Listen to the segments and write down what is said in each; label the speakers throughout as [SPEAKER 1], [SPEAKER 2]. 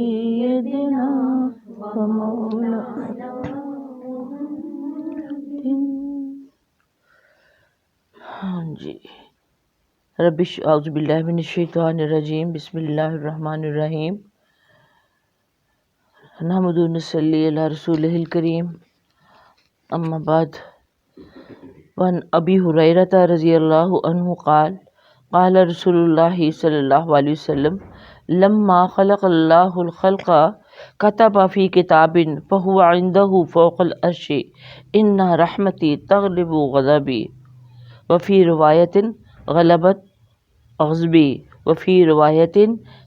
[SPEAKER 1] سیدنا و مولانا جی ربش اعوذ باللہ من الشیطان الرجیم بسم اللہ الرحمن الرحیم نحمد و نصلی علی رسولہ الکریم اما بعد وعن ابی ہریرہ رضی اللہ عنہ قال قال رسول اللہ صلی اللہ علیہ وسلم لما خلق اللہ الخلق كتب فی کتاب فهو عنده فوق العرش ان رحمتی تغلب غضبی وفی روایت غلبت غضبی وفی روایت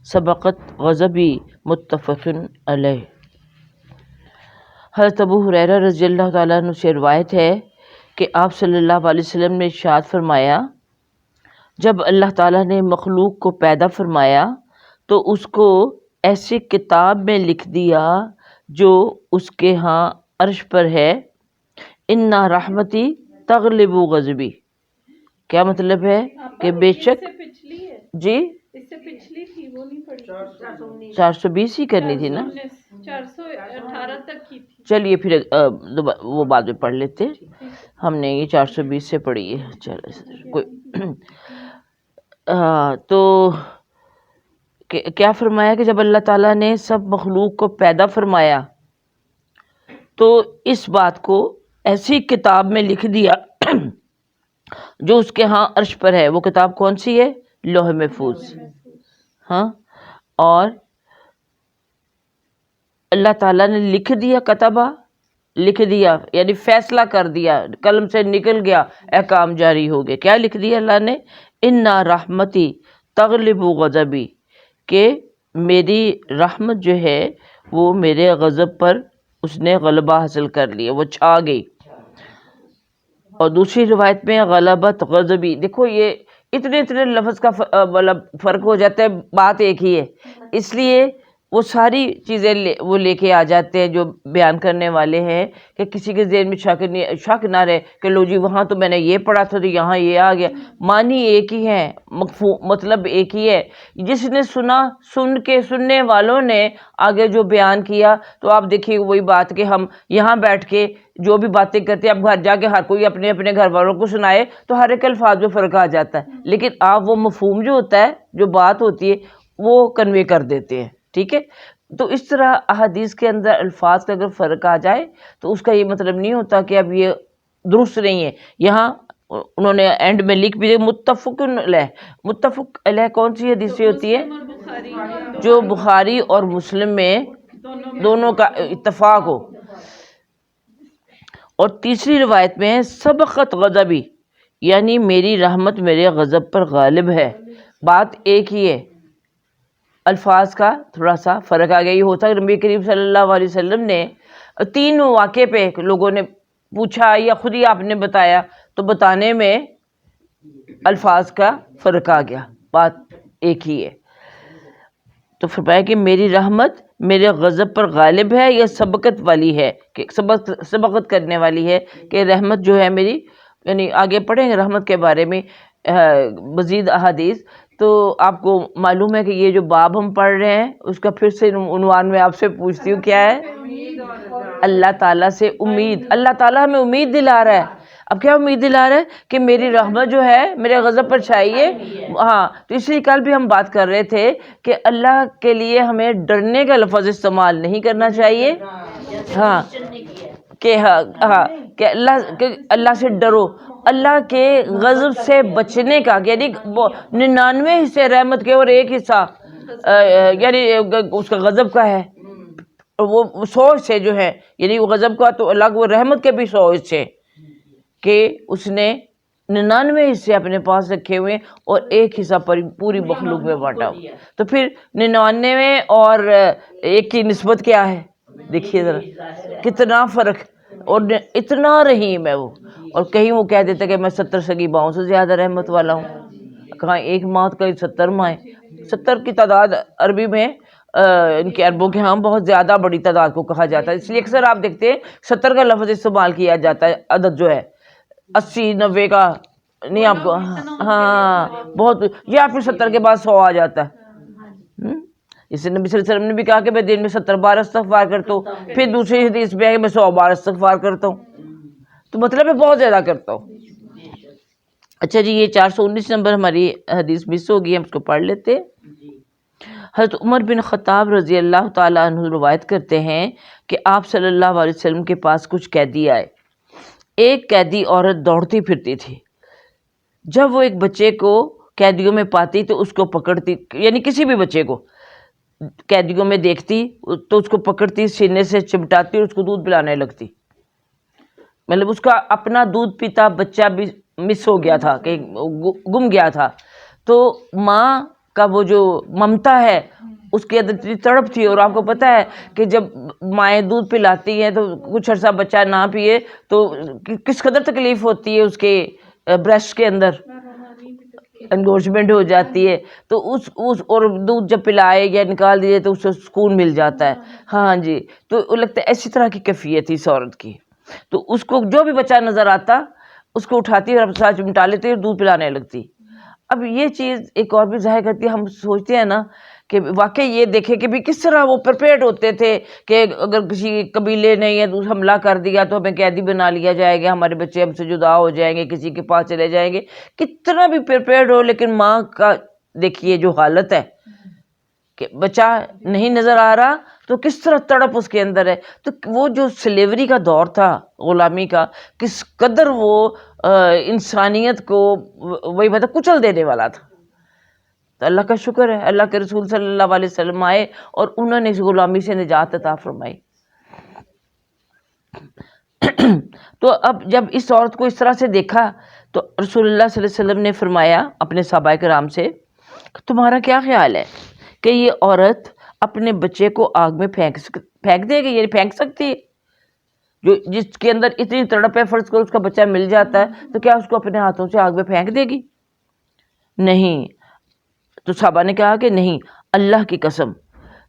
[SPEAKER 1] سبقت غضبی متفق علیہ۔ حضرت ابو ہریرہ رضی اللہ تعالیٰ عنہ سے روایت ہے کہ آپ صلی اللہ علیہ وسلم نے ارشاد فرمایا، جب اللہ تعالیٰ نے مخلوق کو پیدا فرمایا تو اس کو ایسی کتاب میں لکھ دیا جو اس کے ہاں عرش پر ہے، اِنَّ رحمتی تغلب غضبی۔ کیا مطلب ہے کہ بے شک جی
[SPEAKER 2] اس سے پچھلی تھی وہ نہیں پڑھی،
[SPEAKER 1] 420 ہی کرنی تھی نا،
[SPEAKER 2] 418 تک کی تھی۔
[SPEAKER 1] چلیے پھر وہ بعد میں پڑھ لیتے، ہم نے یہ 420 سے پڑھی ہے۔ چلو کوئی تو کیا فرمایا کہ جب اللہ تعالیٰ نے سب مخلوق کو پیدا فرمایا تو اس بات کو ایسی کتاب میں لکھ دیا جو اس کے ہاں عرش پر ہے۔ وہ کتاب کون سی ہے؟ لوح محفوظ۔ ہاں، اور اللہ تعالیٰ نے لکھ دیا، کتبہ لکھ دیا یعنی فیصلہ کر دیا، قلم سے نکل گیا، احکام جاری ہو گئے۔ کیا لکھ دیا اللہ نے؟ اِنَّ رحمتی تغلب غضبی، کہ میری رحمت جو ہے وہ میرے غضب پر اس نے غلبہ حاصل کر لیا، وہ چھا گئی۔ اور دوسری روایت میں غلبت غضبی۔ دیکھو یہ اتنے لفظ کا مطلب فرق ہو جاتا ہے، بات ایک ہی ہے، اس لیے وہ ساری چیزیں وہ لے کے آ جاتے ہیں جو بیان کرنے والے ہیں کہ کسی کے ذہن میں شک نہ رہے کہ لو جی وہاں تو میں نے یہ پڑھا تھا تو یہاں یہ آ گیا۔ معنی ایک ہی ہے، مطلب ایک ہی ہے۔ جس نے سنا، سننے والوں نے آگے جو بیان کیا، تو آپ دیکھیے وہی بات کہ ہم یہاں بیٹھ کے جو بھی باتیں کرتے ہیں، اب گھر جا کے ہر کوئی اپنے اپنے گھر والوں کو سنائے تو ہر ایک الفاظ میں فرق آ جاتا ہے، لیکن آپ وہ مفہوم جو ہوتا ہے، جو بات ہوتی ہے، وہ کنوے کر دیتے ہیں۔ ٹھیک ہے، تو اس طرح احادیث کے اندر الفاظ کا اگر فرق آ جائے تو اس کا یہ مطلب نہیں ہوتا کہ اب یہ درست نہیں ہے۔ یہاں انہوں نے اینڈ میں لکھ بھی دیا متفق علیہ۔ متفق علیہ کون سی حدیث سے ہوتی ہے؟ جو بخاری اور مسلم میں دونوں کا اتفاق ہو۔ اور تیسری روایت میں ہے سبقت غضبی، یعنی میری رحمت میرے غضب پر غالب ہے۔ بات ایک ہی ہے، الفاظ کا تھوڑا سا فرق آ گیا۔ یہ ہوتا ہے نبی کریم صلی اللہ علیہ وسلم نے 3 واقعے پہ لوگوں نے پوچھا یا خود ہی آپ نے بتایا، تو بتانے میں الفاظ کا فرق آ گیا، بات ایک ہی ہے۔ تو فرمایا کہ میری رحمت میرے غضب پر غالب ہے، یا سبقت والی ہے کہ سبقت کرنے والی ہے، کہ رحمت جو ہے میری، یعنی آگے پڑھیں گے رحمت کے بارے میں مزید احادیث۔ تو آپ کو معلوم ہے کہ یہ جو باب ہم پڑھ رہے ہیں اس کا پھر سے عنوان میں آپ سے پوچھتی ہوں، کیا ہے؟ اللہ تعالیٰ سے امید۔ اللہ تعالیٰ ہمیں امید دلا رہا ہے۔ اب کیا امید دلا رہا ہے؟ کہ میری رحمت جو ہے میرے غضب پر چھائیے۔ ہاں، تو اس لیے کل بھی ہم بات کر رہے تھے کہ اللہ کے لیے ہمیں ڈرنے کا لفظ استعمال نہیں کرنا چاہیے۔ ہاں کہ کہ اللہ سے ڈرو، اللہ کے غضب سے بچنے کا، یعنی 99 حصے رحمت کے اور ایک حصہ یعنی اس کا غضب کا ہے، اور وہ 100 حصے جو ہے، یعنی وہ غضب کا تو الگ، وہ رحمت کے بھی 100 حصے، کہ اس نے 99 حصے اپنے پاس رکھے ہوئے اور ایک حصہ پوری مخلوق میں بانٹا ہوا۔ تو پھر 99 اور ایک کی نسبت کیا ہے؟ دیکھیے ذرا کتنا فرق، اور اتنا رحیم ہے وہ۔ اور کہیں وہ کہہ دیتا کہ میں 70 سگی ماؤں سے زیادہ رحمت والا ہوں، کہاں ایک ماں کہیں 70 مائیں۔ 70 کی تعداد عربی میں ان کے عربوں کے ہاں بہت زیادہ بڑی تعداد کو کہا جاتا ہے، اس لیے اکثر آپ دیکھتے ہیں 70 کا لفظ استعمال کیا جاتا ہے، عدد جو ہے 80 90 کا نہیں آپ کو، ہاں بہت، یا پھر 70 کے بعد 100 آ جاتا ہے۔ اس نبی صلی اللہ علیہ وسلم نے بھی کہا کہ میں دن میں 70 بار استغفار کرتا ہوں، پھر دوسری حدیث میں ہے کہ میں 100 بار استغفار کرتا ہوں، تو مطلب ہے بہت زیادہ کرتا ہوں۔ اچھا جی، یہ 419 نمبر ہماری حدیث مس ہو گئی، ہم اس کو پڑھ لیتے ہیں۔ حضرت عمر بن خطاب رضی اللہ تعالیٰ عنہ روایت کرتے ہیں کہ آپ صلی اللہ علیہ وسلم کے پاس کچھ قیدی آئے۔ ایک قیدی عورت دوڑتی پھرتی تھی، جب وہ ایک بچے کو قیدیوں میں پاتی تو اس کو پکڑتی، یعنی کسی بھی بچے کو قیدیوں میں دیکھتی تو اس کو پکڑتی، سینے سے چمٹاتی اور اس کو دودھ پلانے لگتی۔ مطلب اس کا اپنا دودھ پیتا بچہ بھی مس ہو گیا تھا، کہ گم گیا تھا، تو ماں کا وہ جو ممتا ہے اس کے اندر اتنی تڑپ تھی۔ اور آپ کو پتہ ہے کہ جب مائیں دودھ پلاتی ہیں تو کچھ عرصہ بچہ نہ پیے تو کس قدر تکلیف ہوتی ہے اس کے بریسٹ کے اندر، انگوجمنٹ ہو جاتی ہے، تو اس اور دودھ جب پلائے یا نکال دیے تو اس سے سکون مل جاتا ہے۔ ہاں جی، تو لگتا ہے اسی طرح کی کیفیت تھی اس عورت کی۔ تو اس کو جو بھی بچہ نظر آتا اس کو اٹھاتی اور ساتھ چمٹا لیتی اور دودھ پلانے لگتی۔ اب یہ چیز ایک اور بھی ظاہر کرتی ہے، ہم سوچتے ہیں نا کہ واقعی یہ دیکھیں کہ بھی کس طرح وہ پریپیئرڈ ہوتے تھے کہ اگر کسی قبیلے نے یا حملہ کر دیا تو ہمیں قیدی بنا لیا جائے گا، ہمارے بچے ہم سے جدا ہو جائیں گے، کسی کے پاس چلے جائیں گے، کتنا بھی پریپیئرڈ ہو، لیکن ماں کا دیکھیے جو حالت ہے کہ بچہ نہیں نظر آ رہا تو کس طرح تڑپ اس کے اندر ہے۔ تو وہ جو سلیوری کا دور تھا، غلامی کا، کس قدر وہ انسانیت کو وہی مطلب کچل دینے والا تھا۔ تو اللہ کا شکر ہے، اللہ کے رسول صلی اللہ علیہ وسلم آئے اور انہوں نے اس غلامی سے نجات عطا فرمائی۔ تو اب جب اس عورت کو اس طرح سے دیکھا تو رسول اللہ صلی اللہ علیہ وسلم نے فرمایا اپنے صحابہ کرام سے، تمہارا کیا خیال ہے کہ یہ عورت اپنے بچے کو آگ میں پھینک دے گی، یعنی پھینک سکتی ہے؟ جو جس کے اندر اتنی تڑپ ہے، فرض کرو اس کا بچہ مل جاتا ہے تو کیا اس کو اپنے ہاتھوں سے آگ میں پھینک دے گی؟ نہیں۔ تو صحابہ نے کہا کہ نہیں، اللہ کی قسم۔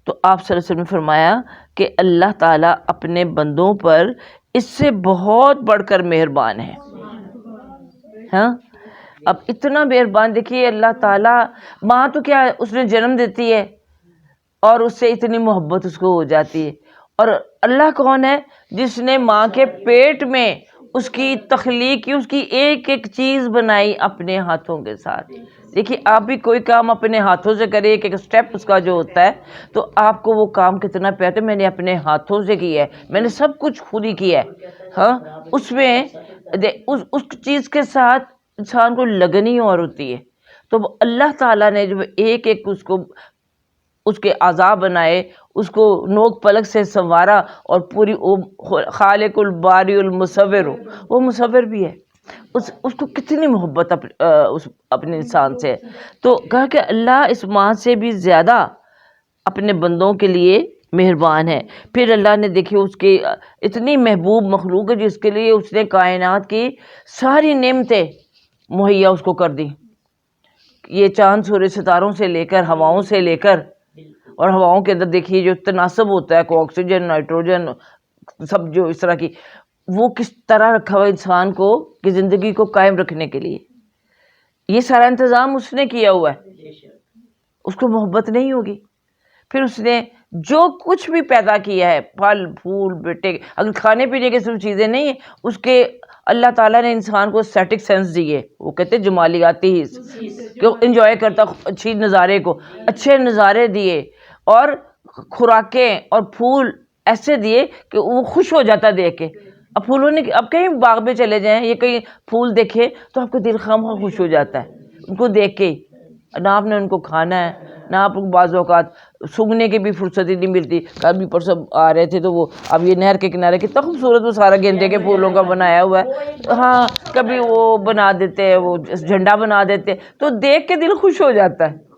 [SPEAKER 1] تو آپ صلی اللہ علیہ وسلم نے فرمایا کہ اللہ تعالیٰ اپنے بندوں پر اس سے بہت بڑھ کر مہربان ہے۔ ہاں، اب اتنا مہربان دیکھیے اللہ تعالیٰ، ماں تو کیا اس نے جنم دیتی ہے اور اس سے اتنی محبت اس کو ہو جاتی ہے، اور اللہ کون ہے؟ جس نے ماں کے پیٹ میں اس کی تخلیق کی، اس کی ایک ایک چیز بنائی اپنے ہاتھوں کے ساتھ۔ دیکھیے آپ بھی کوئی کام اپنے ہاتھوں سے کرے، ایک ایک سٹیپ اس کا جو ہوتا ہے، تو آپ کو وہ کام کتنا پیارا ہے، میں نے اپنے ہاتھوں سے کیا ہے، میں نے سب کچھ خود ہی کیا ہے۔ ہاں، اس میں اس چیز کے ساتھ انسان کو لگن ہی اور ہوتی ہے۔ تو اللہ تعالیٰ نے جو ایک ایک اس کے اعضاء بنائے، اس کو نوک پلک سے سنوارا، اور پوری خالق الباری المصور، وہ مصور بھی ہے، اس کو کتنی محبت اپنے انسان سے۔ تو کہا کہ اللہ اس ماں سے بھی زیادہ اپنے بندوں کے لیے مہربان ہے۔ پھر اللہ نے دیکھی اس کے اتنی محبوب مخلوق ہے جس کے لیے اس نے کائنات کی ساری نعمتیں مہیا اس کو کر دی، یہ چاند سورج ستاروں سے لے کر، ہواؤں سے لے کر، اور ہواؤں کے اندر دیکھیے جو تناسب ہوتا ہے، کو آکسیجن، نائٹروجن، سب جو اس طرح کی، وہ کس طرح رکھا ہوا انسان کو کہ زندگی کو قائم رکھنے کے لیے یہ سارا انتظام اس نے کیا ہوا ہے۔ اس کو محبت نہیں ہوگی؟ پھر اس نے جو کچھ بھی پیدا کیا ہے، پھل پھول بیٹے، اگر کھانے پینے کی صرف چیزیں نہیں ہیں، اس کے اللہ تعالیٰ نے انسان کو اسٹیٹک سینس دیے، وہ کہتے ہیں جمالیاتی حس، کہ وہ انجوائے کرتا اچھی نظارے کو، اچھے نظارے دیے، اور خوراکیں اور پھول ایسے دیے کہ وہ خوش ہو جاتا دیکھ کے۔ اب پھولوں نے، اب کہیں باغ میں چلے جائیں یا کہیں پھول دیکھے تو آپ کو دل خواہ خوش ہو جاتا ہے ان کو دیکھ کے، نہ آپ نے ان کو کھانا ہے، نہ آپ کو بعض اوقات سونگھنے کی بھی فرصت ہی نہیں ملتی۔ کل بھی پرسوں آ رہے تھے تو وہ اب یہ نہر کے کنارے کتنا خوبصورت وہ سارا گیندے کے پھولوں کا بنایا ہوا ہے، ہاں کبھی وہ بنا دیتے ہیں، وہ جھنڈا بنا دیتے، تو دیکھ کے دل خوش ہو جاتا ہے۔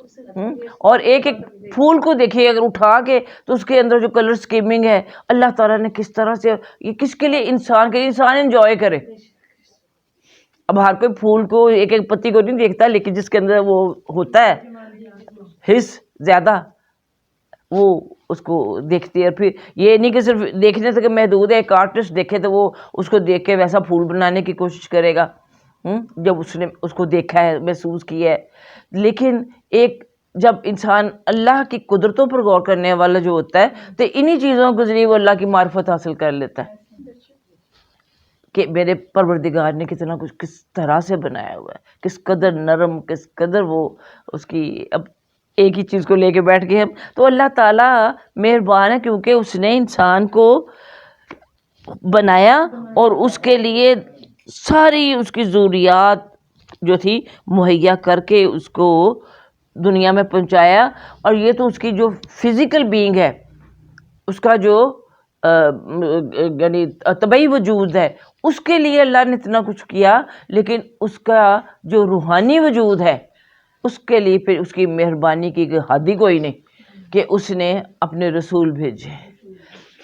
[SPEAKER 1] اور ایک ایک پھول کو دیکھیے اگر اٹھا کے تو اس کے اندر جو کلر سکیمنگ ہے، اللہ تعالیٰ نے کس طرح سے، یہ کس کے لیے؟ انسان کے لیے، انسان انجوائے کرے۔ اب ہر کوئی پھول کو ایک ایک پتی کو نہیں دیکھتا، لیکن جس کے اندر وہ ہوتا ہے حس زیادہ، وہ اس کو دیکھتی ہے۔ پھر یہ نہیں کہ صرف دیکھنے سے محدود ہے، ایک آرٹسٹ دیکھے تو وہ اس کو دیکھ کے ویسا پھول بنانے کی کوشش کرے گا جب اس نے اس کو دیکھا ہے، محسوس کیا ہے۔ لیکن ایک جب انسان اللہ کی قدرتوں پر غور کرنے والا جو ہوتا ہے تو انہی چیزوں کے ذریعے وہ اللہ کی معرفت حاصل کر لیتا ہے کہ میرے پروردگار نے کتنا کچھ کس طرح سے بنایا ہوا ہے، کس قدر نرم، کس قدر وہ اس کی. اب ایک ہی چیز کو لے کے بیٹھ گئے ہم. تو اللہ تعالیٰ مہربان ہے کیونکہ اس نے انسان کو بنایا اور اس کے لیے ساری اس کی ضروریات جو تھی مہیا کر کے اس کو دنیا میں پہنچایا. اور یہ تو اس کی جو فزیکل بینگ ہے، اس کا جو یعنی طبعی وجود ہے، اس کے لیے اللہ نے اتنا کچھ کیا، لیکن اس کا جو روحانی وجود ہے اس کے لیے پھر اس کی مہربانی کی حد ہی کوئی نہیں کہ اس نے اپنے رسول بھیجے،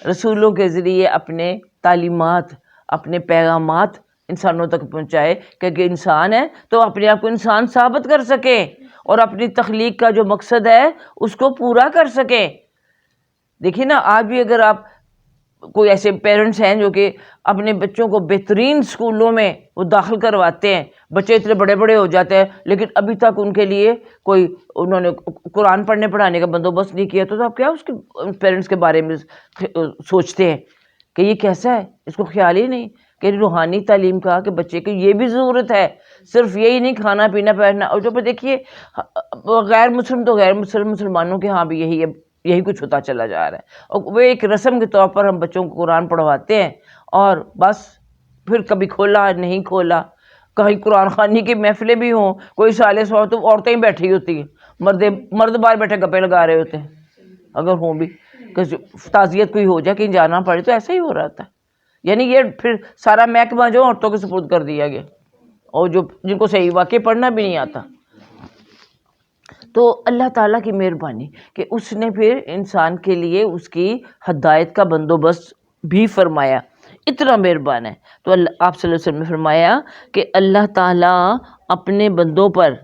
[SPEAKER 1] رسولوں کے ذریعے اپنے تعلیمات، اپنے پیغامات انسانوں تک پہنچائے، کیونکہ انسان ہے تو اپنے آپ کو انسان ثابت کر سکے اور اپنی تخلیق کا جو مقصد ہے اس کو پورا کر سکے. دیکھیے نا، آج بھی اگر آپ کوئی ایسے پیرنٹس ہیں جو کہ اپنے بچوں کو بہترین اسکولوں میں وہ داخل کرواتے ہیں، بچے اتنے بڑے بڑے ہو جاتے ہیں لیکن ابھی تک ان کے لیے کوئی انہوں نے قرآن پڑھنے پڑھانے کا بندوبست نہیں کیا، تو آپ کیا اس کے پیرنٹس کے بارے میں سوچتے ہیں کہ یہ کیسا ہے؟ اس کو خیال ہی نہیں کہ روحانی تعلیم کا، کہ بچے کی یہ بھی ضرورت ہے، صرف یہی نہیں کھانا پینا پہننا. اور جو دیکھیے غیر مسلم تو غیر مسلمانوں کے ہاں بھی یہی کچھ ہوتا چلا جا رہا ہے، اور وہ ایک رسم کے طور پر ہم بچوں کو قرآن پڑھواتے ہیں اور بس پھر کبھی کھولا نہیں کھولا. کہیں قرآن خوانی کی محفلیں بھی ہوں، کوئی سالے سو تو عورتیں ہی بیٹھی ہوتی ہیں، مرد باہر بیٹھے گپے لگا رہے ہوتے ہیں اگر ہوں بھی، کہ تعزیت کوئی ہو جائے کہیں جانا پڑے تو ایسا ہی ہو رہا تھا. یعنی یہ پھر سارا محکمہ جو عورتوں کے سپرد کر دیا گیا، اور جن کو صحیح واقع پڑھنا بھی نہیں آتا. تو اللہ تعالیٰ کی مہربانی کہ اس نے پھر انسان کے لیے اس کی ہدایت کا بندوبست بھی فرمایا، اتنا مہربان ہے. تو آپ صلی اللہ علیہ وسلم نے فرمایا کہ اللہ تعالیٰ اپنے بندوں پر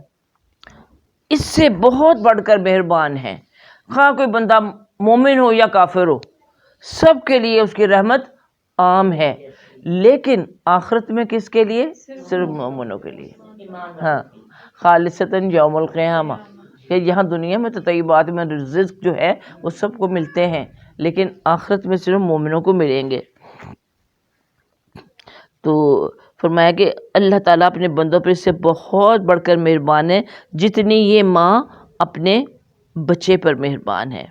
[SPEAKER 1] اس سے بہت بڑھ کر مہربان ہے. خواہ کوئی بندہ مومن ہو یا کافر ہو، سب کے لیے اس کی رحمت عام ہے، لیکن آخرت میں کس کے لیے؟ صرف مومنوں کے لیے. ہاں، خالصتاً یوم القیامہ. کہ یہاں دنیا میں تو طیبات میں رزق جو ہے وہ سب کو ملتے ہیں، لیکن آخرت میں صرف مومنوں کو ملیں گے. تو فرمایا کہ اللہ تعالیٰ اپنے بندوں پر اس سے بہت بڑھ کر مہربان ہے جتنی یہ ماں اپنے بچے پر مہربان ہے.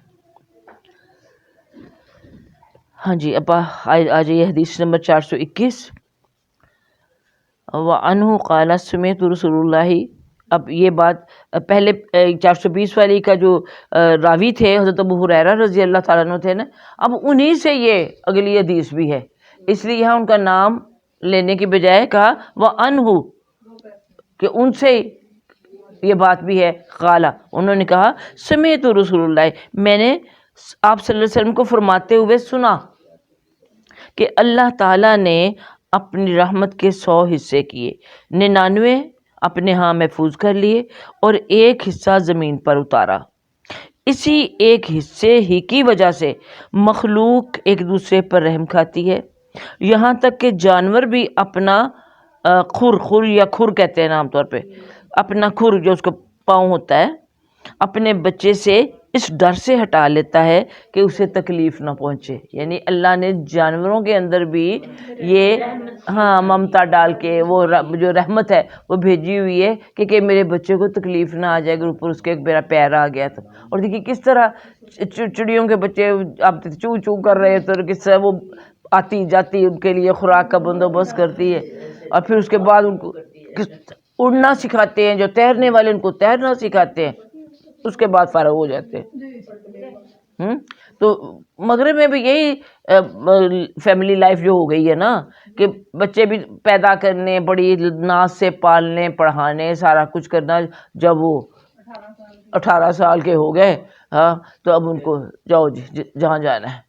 [SPEAKER 1] ہاں جی، اب آ جائیے حدیث نمبر 421. وعنہ قال سمعت رسول اللہ. اب یہ بات پہلے 420 والی کا جو راوی تھے حضرت ابو ہریرہ رضی اللہ تعالیٰ عنہ تھے نا، اب انہی سے یہ اگلی حدیث بھی ہے، اس لیے یہاں ان کا نام لینے کی بجائے کہا وعنہ، کہ ان سے یہ بات بھی ہے. قال، انہوں نے کہا سمعت رسول اللہ، میں نے آپ صلی اللہ علیہ وسلم کو فرماتے ہوئے سنا کہ اللہ تعالیٰ نے اپنی رحمت کے 100 حصے کیے، 99 اپنے ہاں محفوظ کر لیے اور ایک حصہ زمین پر اتارا. اسی ایک حصے ہی کی وجہ سے مخلوق ایک دوسرے پر رحم کھاتی ہے، یہاں تک کہ جانور بھی اپنا خر یا کھر کہتے ہیں عام طور پہ، اپنا کھر جو اس کا پاؤں ہوتا ہے اپنے بچے سے اس ڈر سے ہٹا لیتا ہے کہ اسے تکلیف نہ پہنچے. یعنی اللہ نے جانوروں کے اندر بھی یہ ممتا ڈال کے وہ جو رحمت ہے وہ بھیجی ہوئی ہے کہ میرے بچے کو تکلیف نہ آ جائے اگر اوپر اس کے ایک میرا پیر آ گیا تو. اور دیکھیے کس طرح چڑیوں کے بچے اب چو چو کر رہے تو کس طرح وہ آتی جاتی ان کے لیے خوراک کا بندوبست کرتی ہے، اور پھر اس کے بعد ان کو اڑنا سکھاتے ہیں، جو تیرنے والے ان کو تیرنا سکھاتے ہیں، اس کے بعد فارغ ہو جاتے ہیں. تو مغرب میں بھی یہی فیملی لائف جو ہو گئی ہے نا، کہ بچے بھی پیدا کرنے، بڑی ناز سے پالنے پڑھانے سارا کچھ کرنا. جب وہ 18 سال کے ہو گئے تو اب ان کو جاؤ جی جہاں جانا ہے.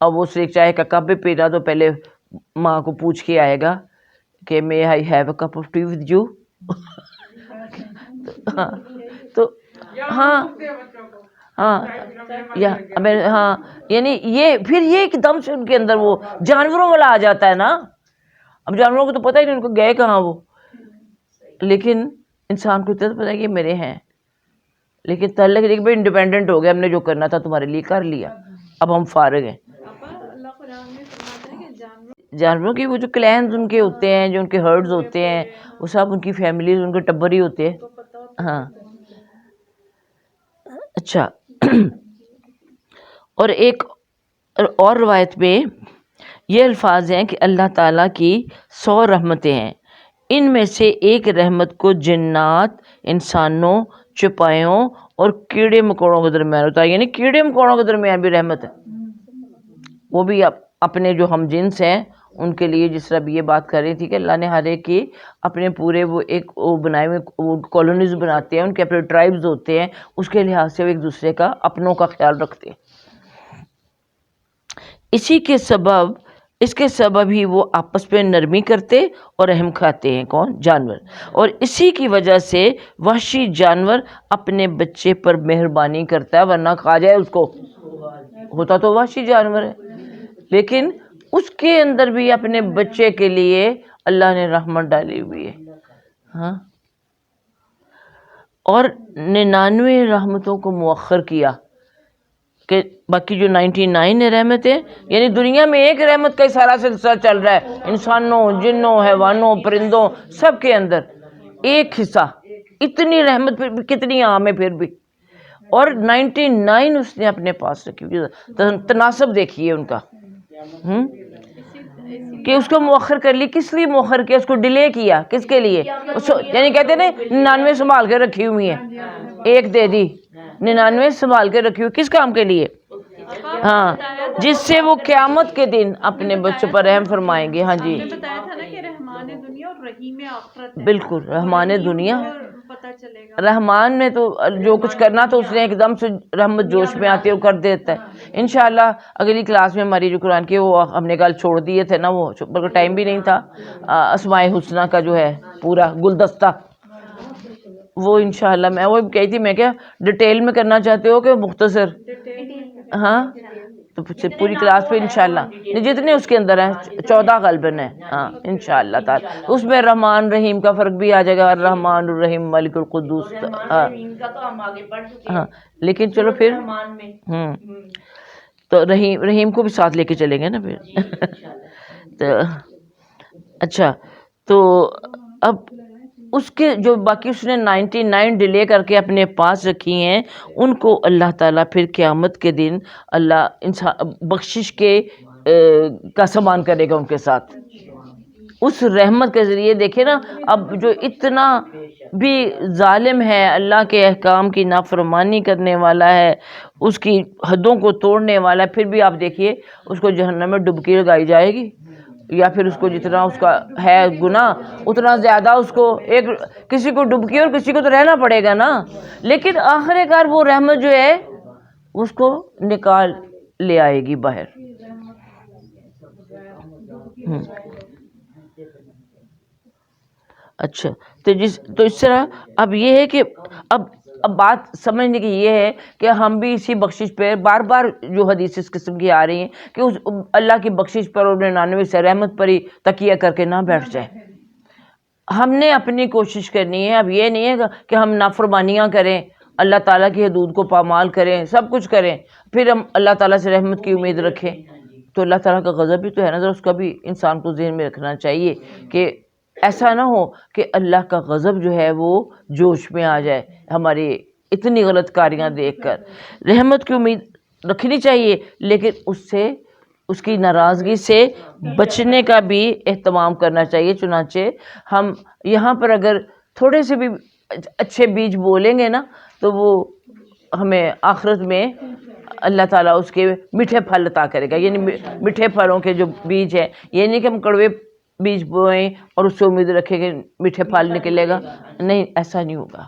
[SPEAKER 1] اب وہ ایک چائے کا کپ بھی پینا تو پہلے ماں کو پوچھ کے آئے گا کہ may I have a cup of tea with you. تو یعنی یہ پھر یہ ایک دم سے ان کے اندر وہ جانوروں والا آ جاتا ہے نا. اب جانوروں کو تو پتہ ہی نہیں ان کو گئے کہاں وہ، لیکن انسان کو اتنا پتہ ہے کہ میرے ہیں. لیکن تعلق نہیں کہ بھائی انڈیپینڈنٹ ہو گیا، ہم نے جو کرنا تھا تمہارے لیے کر لیا، اب ہم فارغ ہیں.
[SPEAKER 2] اللہ قرآن میں فرماتا ہے کہ
[SPEAKER 1] جانوروں کی وہ جو کلینز ان کے ہوتے ہیں، جو ان کے ہرڈز ہوتے ہیں، وہ سب ان کی فیملیز، ان کے ٹبر ہی ہوتے ہیں. ہاں اچھا. اور ایک اور روایت میں یہ الفاظ ہیں کہ اللہ تعالیٰ کی 100 رحمتیں ہیں، ان میں سے ایک رحمت کو جنات، انسانوں، چپایوں اور کیڑے مکوڑوں کے درمیان ہوتا ہے. یعنی کیڑے مکوڑوں کے درمیان بھی رحمت ہے، وہ بھی اپنے جو ہم جنس ہیں ان کے لیے. جس طرح بھی یہ بات کر رہی تھی کہ اللہ نے ہر ایک کی اپنے پورے وہ ایک وہ بنائے ہوئے کالونیز بناتے ہیں، ان کے اپنے ٹرائبز ہوتے ہیں، اس کے لحاظ سے وہ ایک دوسرے کا اپنوں کا خیال رکھتے ہیں. اس کے سبب ہی وہ آپس میں نرمی کرتے اور رحم کھاتے ہیں. کون؟ جانور. اور اسی کی وجہ سے وحشی جانور اپنے بچے پر مہربانی کرتا ہے، ورنہ کھا جائے اس کو. ہوتا تو وحشی جانور ہے، لیکن اس کے اندر بھی اپنے بچے کے لیے اللہ نے رحمت ڈالی ہوئی ہے. ہاں، اور 99 رحمتوں کو مؤخر کیا کہ باقی جو 99 رحمتیں، یعنی دنیا میں ایک رحمت کا سارا سلسلہ چل رہا ہے، انسانوں، جنوں، حیوانوں، پرندوں، سب کے اندر ایک حصہ. اتنی رحمت پھر بھی کتنی عام ہے پھر بھی، اور 99 اس نے اپنے پاس رکھی ہوئی. تناسب دیکھیے ان کا کہ اس کو مؤخر کر لی. کس لیے مؤخر کیا؟ اس کو ڈیلے کیا کس کے لیے؟ یعنی کہتے ہیں نا 99 سنبھال کے رکھی ہوئی ہیں، ایک دے دی. 99 سنبھال کے رکھی ہوئی کس کام کے لیے؟ ہاں، جس سے وہ قیامت کے دن اپنے بچوں پر رحم فرمائیں گے. ہاں جی،
[SPEAKER 2] بتایا تھا نا کہ رحمان دنیا اور رحیم آخرت ہے.
[SPEAKER 1] بالکل. رحمان دنیا،
[SPEAKER 2] پتہ چلے گا
[SPEAKER 1] رحمان میں تو جو کچھ کرنا تو اس نے ایک دم سے رحمت جوش میں آتی ہے اور کر دیتا ہے. انشاءاللہ اگلی کلاس میں ہماری جو قرآن کی وہ ہم نے کل چھوڑ دیے تھے نا، وہ بلکہ ٹائم بھی نہیں تھا، اسماء حسنہ کا جو ہے پورا گلدستہ، وہ انشاءاللہ میں وہ کہی تھی، میں کیا ڈیٹیل میں کرنا چاہتے ہو کہ مختصر؟ ہاں، تو پوری کلاس پہ انشاءاللہ جتنے اس کے اندر ہیں 14 غالباً ہیں. ہاں انشاءاللہ تعالی اس میں رحمان رحیم کا فرق بھی آ جائے گا. الرحمن الرحیم ملک القدوس. ہاں لیکن چلو پھر تو رحیم کو بھی ساتھ لے کے چلیں گے نا پھر. تو اچھا، تو اب اس کے جو باقی اس نے 99 ڈیلے کر کے اپنے پاس رکھی ہیں، ان کو اللہ تعالیٰ پھر قیامت کے دن اللہ انسان بخشش کے کا سامان کرے گا ان کے ساتھ. اس رحمت کے ذریعے دیکھیں نا، اب جو اتنا بھی ظالم ہے، اللہ کے احکام کی نافرمانی کرنے والا ہے، اس کی حدوں کو توڑنے والا ہے، پھر بھی آپ دیکھیے اس کو جہنم میں ڈبکی لگائی جائے گی، یا پھر اس کو جتنا اس کا ہے گناہ اتنا زیادہ اس کو ایک کسی کو ڈبکی اور کسی کو تو رہنا پڑے گا نا. لیکن آخر کار وہ رحمت جو ہے اس کو نکال لے آئے گی باہر. اچھا، تو اس طرح اب یہ ہے کہ اب بات سمجھنے کی یہ ہے کہ ہم بھی اسی بخشش پہ بار بار جو حدیث اس قسم کی آ رہی ہیں کہ اس اللہ کی بخشش پر اور 99 سے رحمت پر ہی تکیہ کر کے نہ بیٹھ جائیں. ہم نے اپنی کوشش کرنی ہے. اب یہ نہیں ہے کہ ہم نافرمانیاں کریں، اللہ تعالیٰ کی حدود کو پامال کریں، سب کچھ کریں، پھر ہم اللہ تعالیٰ سے رحمت کی امید رکھیں. تو اللہ تعالیٰ کا غضب بھی تو ہے نا، ذرا اس کا بھی انسان کو ذہن میں رکھنا چاہیے کہ ایسا نہ ہو کہ اللہ کا غضب جو ہے وہ جوش میں آ جائے ہماری اتنی غلط کاریاں دیکھ کر. رحمت کی امید رکھنی چاہیے، لیکن اس کی ناراضگی سے بچنے کا بھی اہتمام کرنا چاہیے. چنانچہ ہم یہاں پر اگر تھوڑے سے بھی اچھے بیج بولیں گے نا تو وہ ہمیں آخرت میں اللہ تعالیٰ اس کے میٹھے پھل عطا کرے گا. یعنی میٹھے پھلوں کے جو بیج ہیں، یہ نہیں کہ ہم کڑوے بیج بوئیں اور اس سے امید رکھیں کہ میٹھے پھل نکلے گا. نہیں، ایسا نہیں ہوگا.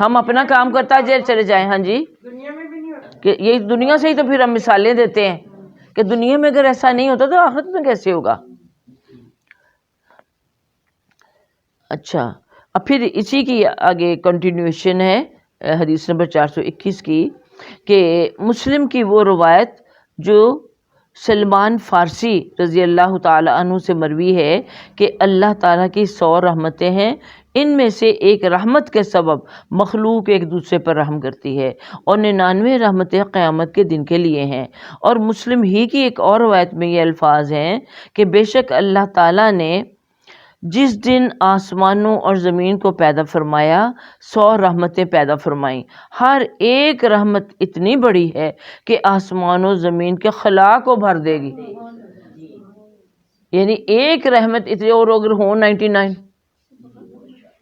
[SPEAKER 1] ہم اپنا کام کرتا چلے جائیں. ہاں جی، کہ یہ دنیا سے ہی تو پھر ہم مثالیں دیتے ہیں کہ دنیا میں اگر ایسا نہیں ہوتا تو آخرت میں کیسے ہوگا. اچھا، اب پھر اسی کی آگے کنٹینیوشن ہے حدیث نمبر 421 کی، کہ مسلم کی وہ روایت جو سلمان فارسی رضی اللہ تعالی عنہ سے مروی ہے کہ اللہ تعالیٰ کی 100 رحمتیں ہیں، ان میں سے ایک رحمت کے سبب مخلوق ایک دوسرے پر رحم کرتی ہے، اور 99 رحمتیں قیامت کے دن کے لیے ہیں۔ اور مسلم ہی کی ایک اور روایت میں یہ الفاظ ہیں کہ بے شک اللہ تعالیٰ نے جس دن آسمانوں اور زمین کو پیدا فرمایا 100 رحمتیں پیدا فرمائیں، ہر ایک رحمت اتنی بڑی ہے کہ آسمان و زمین کے خلا کو بھر دے گی، یعنی ایک رحمت اتنی، اور اگر ہوں 99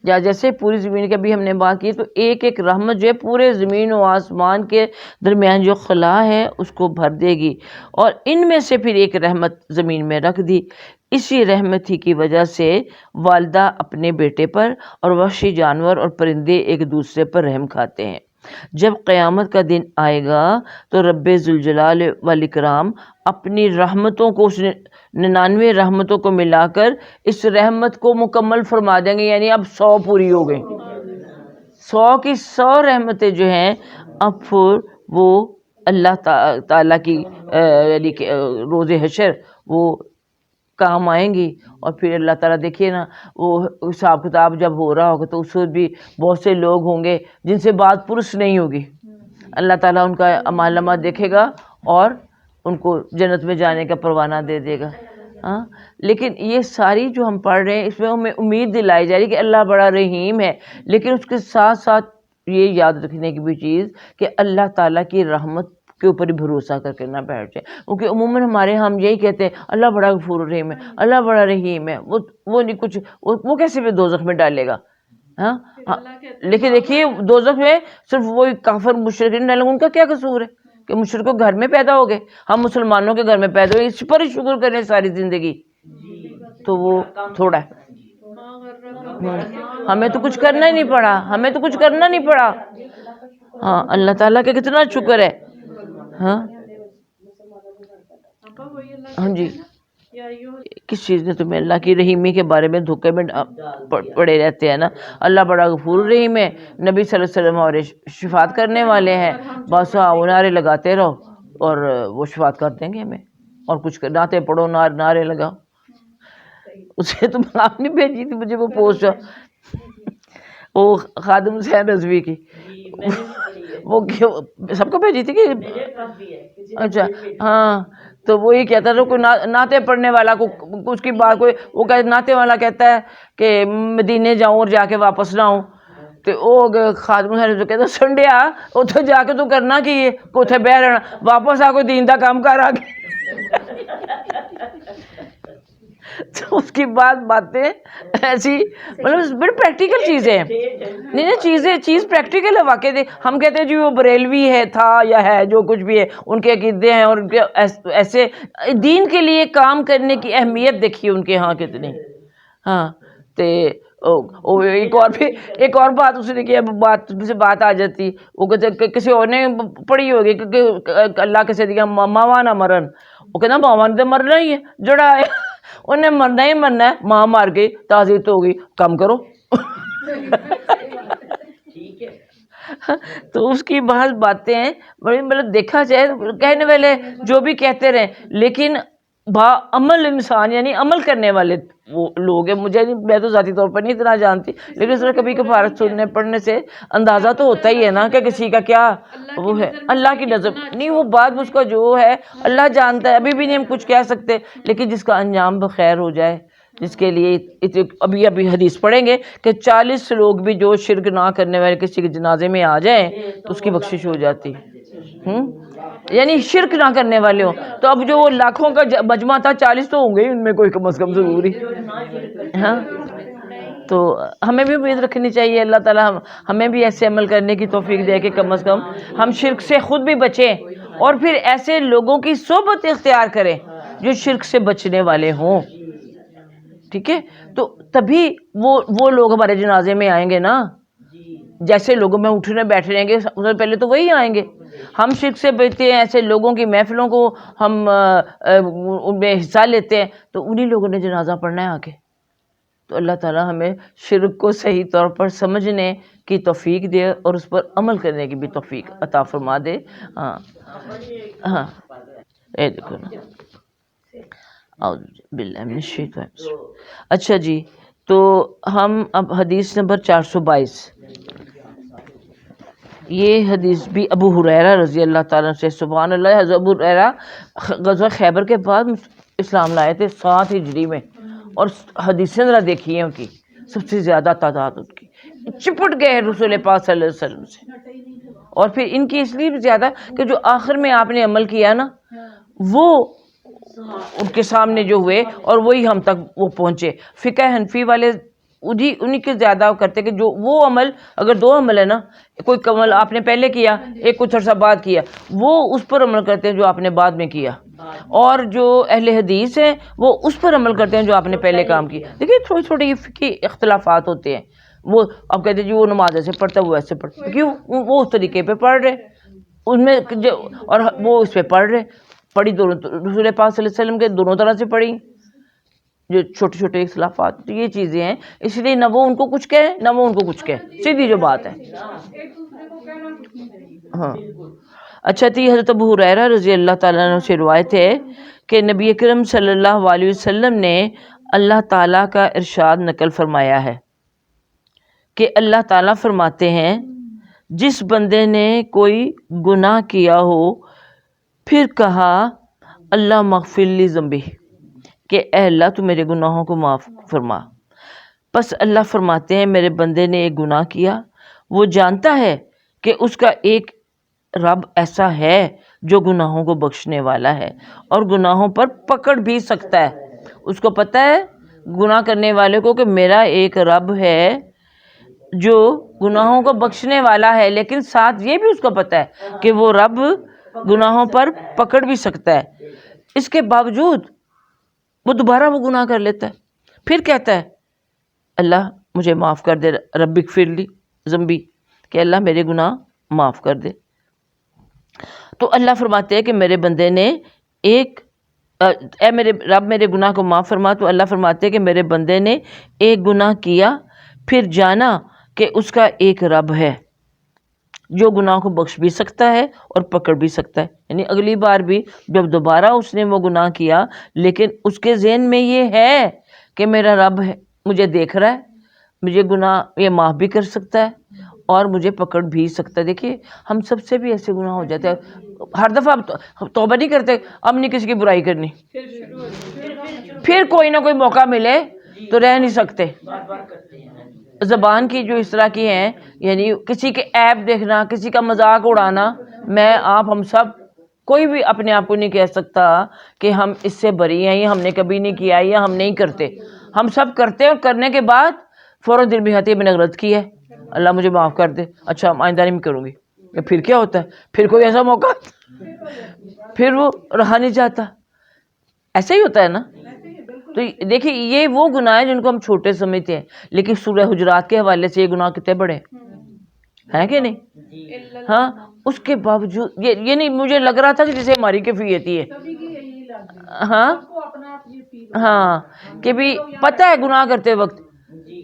[SPEAKER 1] یا جیسے پوری زمین کی ابھی ہم نے بات کی، تو ایک ایک رحمت جو ہے پورے زمین و آسمان کے درمیان جو خلا ہے اس کو بھر دے گی، اور ان میں سے پھر ایک رحمت زمین میں رکھ دی۔ اسی رحمت ہی کی وجہ سے والدہ اپنے بیٹے پر اور وحشی جانور اور پرندے ایک دوسرے پر رحم کھاتے ہیں۔ جب قیامت کا دن آئے گا تو رب ذوالجلال والاکرام اپنی رحمتوں کو، اس 99 رحمتوں کو ملا کر اس رحمت کو مکمل فرما دیں گے، یعنی اب 100 پوری ہو گئی، 100 کی 100 رحمتیں جو ہیں اب پھر وہ اللہ تعالیٰ کی یعنی کہ روز حشر وہ کام آئیں گی۔ اور پھر اللہ تعالیٰ دیکھیے نا، وہ حساب کتاب جب ہو رہا ہوگا تو اس وقت بھی بہت سے لوگ ہوں گے جن سے بات پرس نہیں ہوگی، اللہ تعالیٰ ان کا اعمال نامہ دیکھے گا اور ان کو جنت میں جانے کا پروانہ دے دے گا۔ ہاں، لیکن یہ ساری جو ہم پڑھ رہے ہیں اس میں ہمیں امید دلائی جا رہی ہے کہ اللہ بڑا رحیم ہے، لیکن اس کے ساتھ ساتھ یہ یاد رکھنے کی بھی چیز کہ اللہ تعالیٰ کی رحمت کے اوپر ہی بھروسہ کر کے نہ بیٹھ جائے، کیونکہ عموماً ہمارے ہم یہی کہتے ہیں اللہ بڑا غفور رحیم ہے، اللہ بڑا رحیم ہے، وہ نہیں کچھ، وہ کیسے بھی دوزخ میں ڈالے گا؟ ہاں، لیکن دیکھیے دوزخ میں صرف وہی کافر مشرک نہیں ڈالیں گے، ان کا کیا قصور ہے کہ مشرکوں گھر میں پیدا ہو گئے، ہم مسلمانوں کے گھر میں پیدا ہوئے، اس پر ہی شکر کریں ساری زندگی، تو وہ تھوڑا ہے۔ ہمیں تو کچھ کرنا ہی نہیں پڑا، ہمیں تو کچھ کرنا نہیں پڑا، ہاں، اللہ تعالیٰ کا کتنا شکر ہے۔ ہاں ہاں جی، کس چیز نے تمہیں اللہ کی رحیمی کے بارے میں دھوکے میں پڑے رہتے ہیں نا، اللہ بڑا غفور رحیم ہے، نبی صلی اللہ علیہ وسلم اور شفاعت کرنے والے ہیں، بس نعرے لگاتے رہو اور وہ شفاعت کر دیں گے ہمیں، اور کچھ نعتیں پڑھو، نعرے لگاؤ۔ اسے تم آپ نے بھیجی تھی مجھے وہ پوسٹ، وہ خادم حسین رضوی کی، وہ سب کو بھیجی تھی کہ اچھا ہاں، تو وہی کہتا تھا کوئی نعتیں پڑھنے والا کو اس کی بات، کوئی وہ نعتیں والا کہتا ہے کہ مدینے جاؤں اور جا کے واپس نہ آؤں، تو وہ خادم حسین جو کہتا سنڈیا اتنے جا کے تو کرنا کی ہے کہ اتنے بہ رہنا، واپس آ کوئی دین دا کام کر آگے۔ تو اس کی باتیں ایسی مطلب بڑی پریکٹیکل چیزیں ہیں، نہیں چیز پریکٹیکل ہے واقعی۔ ہم کہتے ہیں جی وہ بریلوی ہے، تھا یا ہے، جو کچھ بھی ہے، ان کے عقیدے ہیں اور ان کے ایسے دین کے لیے کام کرنے کی اہمیت دیکھیے ان کے ہاں کتنی۔ ہاں، تو ایک اور بات اس نے کی، بات آ جاتی، وہ کہتے کسی اور نے پڑھی ہوگی کہ اللہ کے سے دیا ماوا نہ مرن، وہ کہنا ماوا نے تو مرنا ہی ہے، جڑا ہے انہیں مرنا ہی مرنا ہے، ماں مار گئی تعزیت تو ہوگی، کم کرو۔ تو اس کی بعض باتیں بڑی مطلب دیکھا جائے کہنے والے جو بھی کہتے رہے، لیکن با عمل انسان یعنی عمل کرنے والے وہ لوگ ہیں۔ میں تو ذاتی طور پر نہیں اتنا جانتی، لیکن اس طرح کبھی کبھار سننے پڑھنے سے اندازہ تو ہوتا ہی ہے نا کہ کسی کا کیا وہ ہے، اللہ کی نظر نہیں، وہ بات اس کا جو ہے اللہ جانتا ہے، ابھی بھی نہیں ہم کچھ کہہ سکتے، لیکن جس کا انجام بخیر ہو جائے، جس کے لیے ابھی حدیث پڑھیں گے کہ 40 لوگ بھی جو شرک نہ کرنے والے کسی کے جنازے میں آ جائیں تو اس کی بخشش ہو جاتی ہے، یعنی شرک نہ کرنے والے ہوں۔ تو اب جو وہ لاکھوں کا مجمع تھا 40 تو ہوں گے ان میں کوئی کم از کم ضروری، ہاں۔ تو ہمیں بھی امید رکھنی چاہیے اللہ تعالیٰ ہمیں بھی ایسے عمل کرنے کی توفیق دے کہ کم از کم ہم شرک سے خود بھی بچیں، اور پھر ایسے لوگوں کی صحبت اختیار کریں جو شرک سے بچنے والے ہوں، ٹھیک ہے؟ تو تبھی وہ لوگ ہمارے جنازے میں آئیں گے نا، جیسے لوگوں میں اٹھنے بیٹھے رہیں گے سب سے پہلے تو وہی آئیں گے۔ ہم شرک سے بچتے ہیں، ایسے لوگوں کی محفلوں کو ہم ان میں حصہ لیتے ہیں، تو انہی لوگوں نے جنازہ پڑھنا ہے آگے۔ تو اللہ تعالیٰ ہمیں شرک کو صحیح طور پر سمجھنے کی توفیق دے اور اس پر عمل کرنے کی بھی توفیق عطا فرما دے۔ ہاں ہاں، اے دیکھو نا۔ اعوذ باللہ من الشیطان الرجیم۔ اچھا جی، تو ہم اب حدیث نمبر 422، یہ حدیث بھی ابو ہریرہ رضی اللہ تعالیٰ سے، سبحان اللہ، حضرت ابو ہریرہ غزوہ خیبر کے بعد اسلام لائے تھے 7 ہجری میں، اور حدیثیں ذرا دیکھیے ان کی، سب سے زیادہ تعداد ان کی، چپٹ گئے رسول پاک صلی اللہ علیہ وسلم سے، اور پھر ان کی اس لیے بھی زیادہ کہ جو آخر میں آپ نے عمل کیا نا وہ ان کے سامنے جو ہوئے اور وہی ہم تک وہ پہنچے۔ فقہ حنفی والے انہی کے زیادہ کرتے کہ جو وہ عمل، اگر 2 عمل ہے نا، کوئی عمل آپ نے پہلے کیا، ایک کچھ عرصہ بعد کیا، وہ اس پر عمل کرتے ہیں جو آپ نے بعد میں کیا، اور جو اہل حدیث ہیں وہ اس پر عمل کرتے ہیں جو آپ نے پہلے کام کیا۔ دیکھیے تھوڑے تھوڑے یہ فقہی اختلافات ہوتے ہیں، وہ اب کہتے ہیں جی وہ نماز ایسے پڑھتا ہے وہ ایسے پڑھتا ہے، کیوں؟ وہ اس طریقے پہ پڑھ رہے ان میں اور وہ اس پہ پڑھ رہے، پڑھی دونوں، رسول پاک صلی اللہ علیہ وسلم کے دونوں طرح سے پڑھی، جو چھوٹے چھوٹے اختلافات، تو یہ چیزیں ہیں، اس لیے نہ وہ ان کو کچھ کہے نہ وہ ان کو کچھ کہے، سیدھی جو بات ہے۔ ہاں اچھا، تو یہ حضرت ابو ہریرہ رضی اللہ تعالیٰ عنہ سے روایت ہے کہ نبی اکرم صلی اللہ علیہ وسلم نے اللہ تعالیٰ کا ارشاد نقل فرمایا ہے کہ اللہ تعالیٰ فرماتے ہیں، جس بندے نے کوئی گناہ کیا ہو پھر کہا اللہ مغفر لی ذنبی، کہ اے اللہ تو میرے گناہوں کو معاف فرما، پس اللہ فرماتے ہیں میرے بندے نے ایک گناہ کیا، وہ جانتا ہے کہ اس کا ایک رب ایسا ہے جو گناہوں کو بخشنے والا ہے اور گناہوں پر پکڑ بھی سکتا ہے۔ اس کو پتہ ہے گناہ کرنے والے کو کہ میرا ایک رب ہے جو گناہوں کو بخشنے والا ہے، لیکن ساتھ یہ بھی اس کو پتہ ہے کہ وہ رب گناہوں پر پکڑ بھی سکتا ہے، اس کے باوجود وہ دوبارہ وہ گناہ کر لیتا ہے، پھر کہتا ہے اللہ مجھے معاف کر دے، رب اغفر لی ذنبی، کہ اللہ میرے گناہ معاف کر دے۔ تو اللہ فرماتے ہیں کہ میرے بندے نے اے میرے رب میرے گناہ کو معاف فرما، تو اللہ فرماتے ہیں کہ میرے بندے نے ایک گناہ کیا پھر جانا کہ اس کا ایک رب ہے جو گناہ کو بخش بھی سکتا ہے اور پکڑ بھی سکتا ہے، یعنی اگلی بار بھی جب دوبارہ اس نے وہ گناہ کیا، لیکن اس کے ذہن میں یہ ہے کہ میرا رب ہے، مجھے دیکھ رہا ہے، مجھے گناہ یہ معاف بھی کر سکتا ہے اور مجھے پکڑ بھی سکتا ہے۔ دیکھیے ہم سب سے بھی ایسے گناہ ہو جاتے ہیں، ہر دفعہ ہم توبہ نہیں کرتے، اب نہیں کسی کی برائی کرنی، پھر کوئی نہ کوئی موقع ملے تو رہ نہیں سکتے۔ زبان کی جو اس طرح کی ہیں، یعنی کسی کے عیب دیکھنا، کسی کا مذاق اڑانا، میں آپ ہم سب کوئی بھی اپنے آپ کو نہیں کہہ سکتا کہ ہم اس سے بری ہیں، یا ہم نے کبھی نہیں کیا یا ہم نہیں کرتے، ہم سب کرتے، اور کرنے کے بعد فوراً دل میں آتی ہے میں نے غلط کی ہے، اللہ مجھے معاف کر دے، اچھا آئندہ نہیں کروں گی، پھر کیا ہوتا ہے، پھر کوئی ایسا موقع پھر وہ رہا نہیں جاتا، ایسا ہی ہوتا ہے نا۔ تو دیکھیے یہ وہ گناہ ہیں جن کو ہم چھوٹے سمجھتے ہیں، لیکن سورہ حجرات کے حوالے سے یہ گناہ کتنے بڑے ہیں کہ نہیں؟ ہاں اس کے باوجود یہ نہیں، مجھے لگ رہا تھا کہ جسے ہماری کیفیت ہی ہے، ہاں ہاں کہ بھی پتہ ہے گناہ کرتے وقت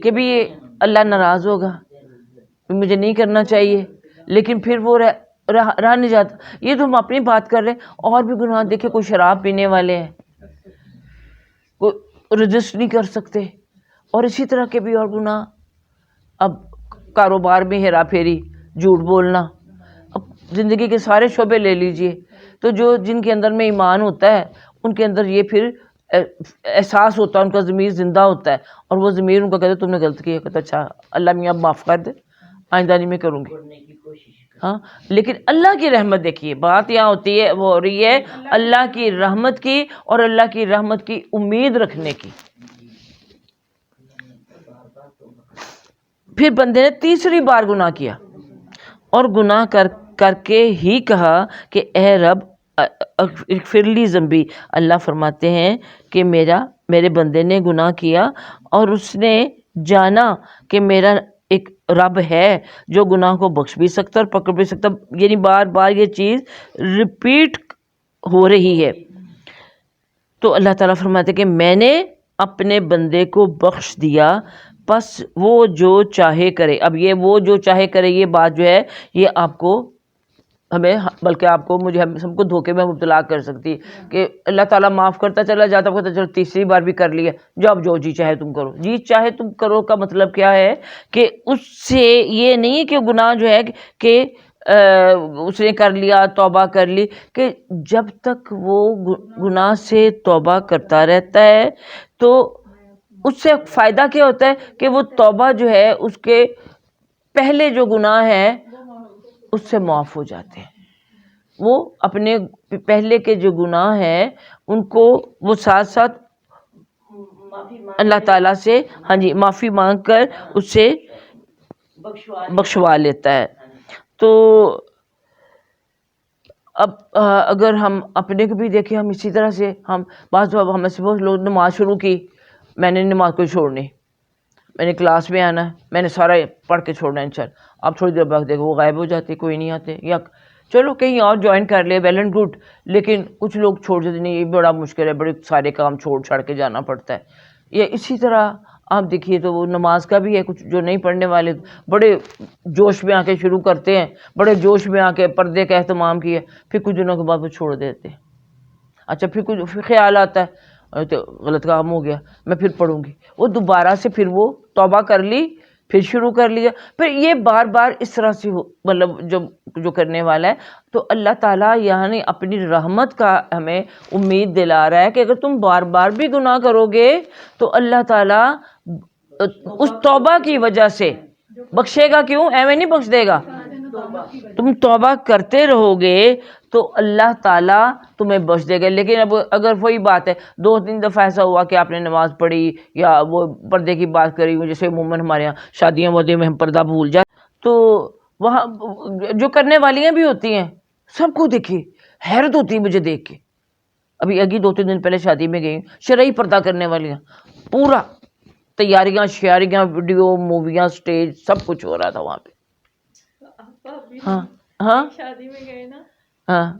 [SPEAKER 1] کہ بھی یہ اللہ ناراض ہوگا، مجھے نہیں کرنا چاہیے، لیکن پھر وہ رہا نہیں جاتا۔ یہ تو ہم اپنی بات کر رہے ہیں، اور بھی گناہ دیکھیں، کوئی شراب پینے والے ہیں، کوئی رجسٹ نہیں کر سکتے، اور اسی طرح کے بھی اور گناہ، اب کاروبار میں ہیرا پھیری، جھوٹ بولنا، اب زندگی کے سارے شعبے لے لیجئے، تو جو جن کے اندر میں ایمان ہوتا ہے ان کے اندر یہ پھر احساس ہوتا ہے، ان کا ضمیر زندہ ہوتا ہے، اور وہ ضمیر ان کو کہتا ہے تم نے غلط کیا، کہتا اچھا اللہ میاں معاف کر دے، آئندہ نہیں میں کروں گی۔ ہاں لیکن اللہ کی رحمت دیکھیے، بات یہاں ہوتی ہے، وہ ہو رہی ہے اللہ کی رحمت کی، اور اللہ کی رحمت کی امید رکھنے کی۔ پھر بندے نے تیسری بار گناہ کیا اور گناہ کر کے ہی کہا کہ اے رب اغفر لی ذنبی، اللہ فرماتے ہیں کہ میرے بندے نے گناہ کیا اور اس نے جانا کہ میرا ایک رب ہے جو گناہ کو بخش بھی سکتا اور پکڑ بھی سکتا، یعنی بار بار یہ چیز ریپیٹ ہو رہی ہے۔ تو اللہ تعالیٰ فرماتے کہ میں نے اپنے بندے کو بخش دیا، پس وہ جو چاہے کرے۔ اب یہ وہ جو چاہے کرے، یہ بات جو ہے یہ آپ کو ہمیں بلکہ آپ کو مجھے ہم سب کو دھوکے میں مبتلا کر سکتی ہے کہ اللہ تعالیٰ معاف کرتا چلا جاتا ہے، چلو تیسری بار بھی کر لیا، اب جو جی چاہے تم کرو۔ جی چاہے تم کرو کا مطلب کیا ہے کہ اس سے یہ نہیں کہ گناہ جو ہے کہ اس نے کر لیا، توبہ کر لی، کہ جب تک وہ گناہ سے توبہ کرتا رہتا ہے تو اس سے فائدہ کیا ہوتا ہے کہ وہ توبہ جو ہے اس کے پہلے جو گناہ ہے اس سے معاف ہو جاتے ہیں، وہ اپنے پہلے کے جو گناہ ہیں ان کو وہ ساتھ ساتھ اللہ تعالیٰ سے ہاں جی معافی مانگ کر اس سے بخشوا لیتا ہے۔ تو اب اگر ہم اپنے کو بھی دیکھیں، ہم اسی طرح سے ہم بعض ہمیں سے بہت لوگ نماز شروع کی، میں نے نماز کو چھوڑنی، میں نے کلاس میں آنا، میں نے سارا پڑھ کے چھوڑنا انشاءاللہ، اب تھوڑی دیر بعد دیکھو وہ غائب ہو جاتے، کوئی نہیں آتے، یا چلو کہیں اور جوائن کر لے، ویل اینڈ گڈ، لیکن کچھ لوگ چھوڑ دیتے، نہیں یہ بڑا مشکل ہے، بڑے سارے کام چھوڑ چھاڑ کے جانا پڑتا ہے۔ یہ اسی طرح آپ دیکھیے تو وہ نماز کا بھی ہے، کچھ جو نہیں پڑھنے والے بڑے جوش میں آ کے شروع کرتے ہیں، بڑے جوش میں آ کے پردے کا اہتمام کیا، پھر کچھ دنوں کے بعد وہ چھوڑ دیتے ہیں۔ اچھا پھر خیال آتا ہے تو غلط کام ہو گیا، میں پھر پڑھوں گی، وہ دوبارہ سے پھر وہ توبہ کر لی، پھر شروع کر لیا، پھر یہ بار بار اس طرح سے مطلب جو کرنے والا ہے، تو اللہ تعالیٰ یعنی اپنی رحمت کا ہمیں امید دلا رہا ہے کہ اگر تم بار بار بھی گناہ کرو گے تو اللہ تعالیٰ اس توبہ کی وجہ سے بخشے گا، کیوں ایویں نہیں بخش دے گا، تم توبہ کرتے رہو گے تو اللہ تعالیٰ تمہیں بخش دے گا۔ لیکن اب اگر وہی بات ہے 2-3 دفعہ ایسا ہوا کہ آپ نے نماز پڑھی یا وہ پردے کی بات کری، جیسے عموماً ہمارے یہاں شادیاں وادیوں میں ہم پردہ بھول جائیں، تو وہاں جو کرنے والیاں بھی ہوتی ہیں سب کو دیکھی حیرت ہوتی ہے مجھے دیکھ کے۔ ابھی 2-3 دن پہلے شادی میں گئی، شرعی پردہ کرنے والیاں، پورا تیاریاں شیاریاں ویڈیو موویاں سٹیج سب کچھ ہو رہا تھا وہاں پہ۔ ہاں ہاں
[SPEAKER 2] شادی میں گئے نا
[SPEAKER 1] ہاں،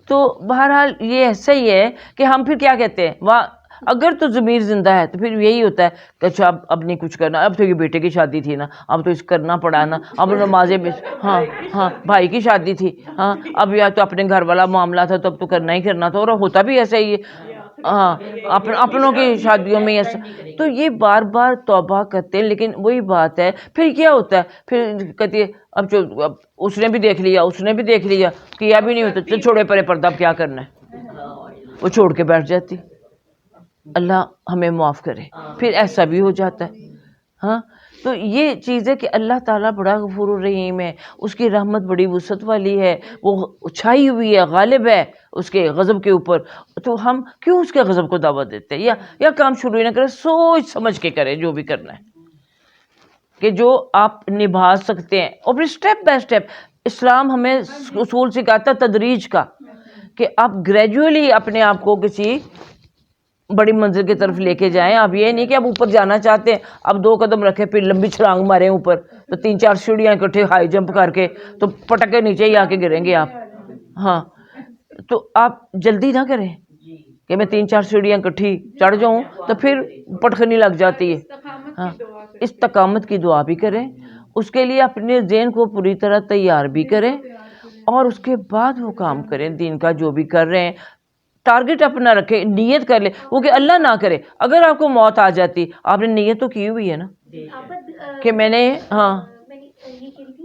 [SPEAKER 1] تو بہرحال یہ ایسا ہی ہے کہ ہم پھر کیا کہتے ہیں وہاں، اگر تو ضمیر زندہ ہے تو پھر یہی ہوتا ہے کہ اچھا اب نہیں کچھ کرنا، اب تو یہ بیٹے کی شادی تھی نا، اب تو اس کرنا پڑا نا، اب نمازیں بھی ہاں بھائی کی شادی تھی، ہاں اب یا تو اپنے گھر والا معاملہ تھا تو اب تو کرنا ہی کرنا تھا، اور ہوتا بھی ایسا ہی ہے، ہاں اپنوں کی شادیوں میں ایسا، تو یہ بار بار توبہ کرتے ہیں۔ لیکن وہی بات ہے پھر کیا ہوتا ہے، پھر کہتی ہے اب اس نے بھی دیکھ لیا، اس نے بھی دیکھ لیا، کیا بھی نہیں ہوتا، چل چھوڑے پرے پردہ، اب کیا کرنا ہے، وہ چھوڑ کے بیٹھ جاتی۔ اللہ ہمیں معاف کرے، پھر ایسا بھی ہو جاتا ہے۔ ہاں تو یہ چیز ہے کہ اللہ تعالیٰ بڑا غفور الرحیم ہے، اس کی رحمت بڑی وسعت والی ہے، وہ چھائی ہوئی ہے، غالب ہے اس کے غضب کے اوپر، تو ہم کیوں اس کے غضب کو دعوت دیتے ہیں، یا کام شروع ہی نہ کریں، سوچ سمجھ کے کریں جو بھی کرنا ہے کہ جو آپ نبھا سکتے ہیں، اور پھر اسٹیپ بائی اسٹیپ اسلام ہمیں اصول سکھاتا ہے تدریج کا، کہ آپ گریجولی اپنے آپ کو کسی بڑی منزل کی طرف لے کے جائیں۔ آپ یہ نہیں کہ آپ اوپر جانا چاہتے ہیں اب 2 قدم رکھے پھر لمبی چھلانگ ماریں اوپر، تو 3-4 سیڑھیاں اکٹھے ہائی جمپ کر کے تو پٹک کے نیچے ہی آ کے گریں گے آپ۔ ہاں تو آپ جلدی نہ کریں کہ میں 3-4 سیڑھیاں اکٹھی چڑھ جاؤں، تو پھر پٹخنی لگ جاتی ہے۔ ہاں استقامت کی دعا بھی کریں، اس کے لیے اپنے ذہن کو پوری طرح تیار بھی کریں، اور اس کے بعد وہ کام کریں دین کا جو بھی کر رہے ہیں۔ ٹارگٹ اپنا رکھے، نیت کر لے، وہ کہ اللہ نہ کرے اگر آپ کو موت آ جاتی، آپ نے نیت تو کی ہوئی ہے نا کہ میں نے ہاں
[SPEAKER 3] میں یہ کہہ رہی تھی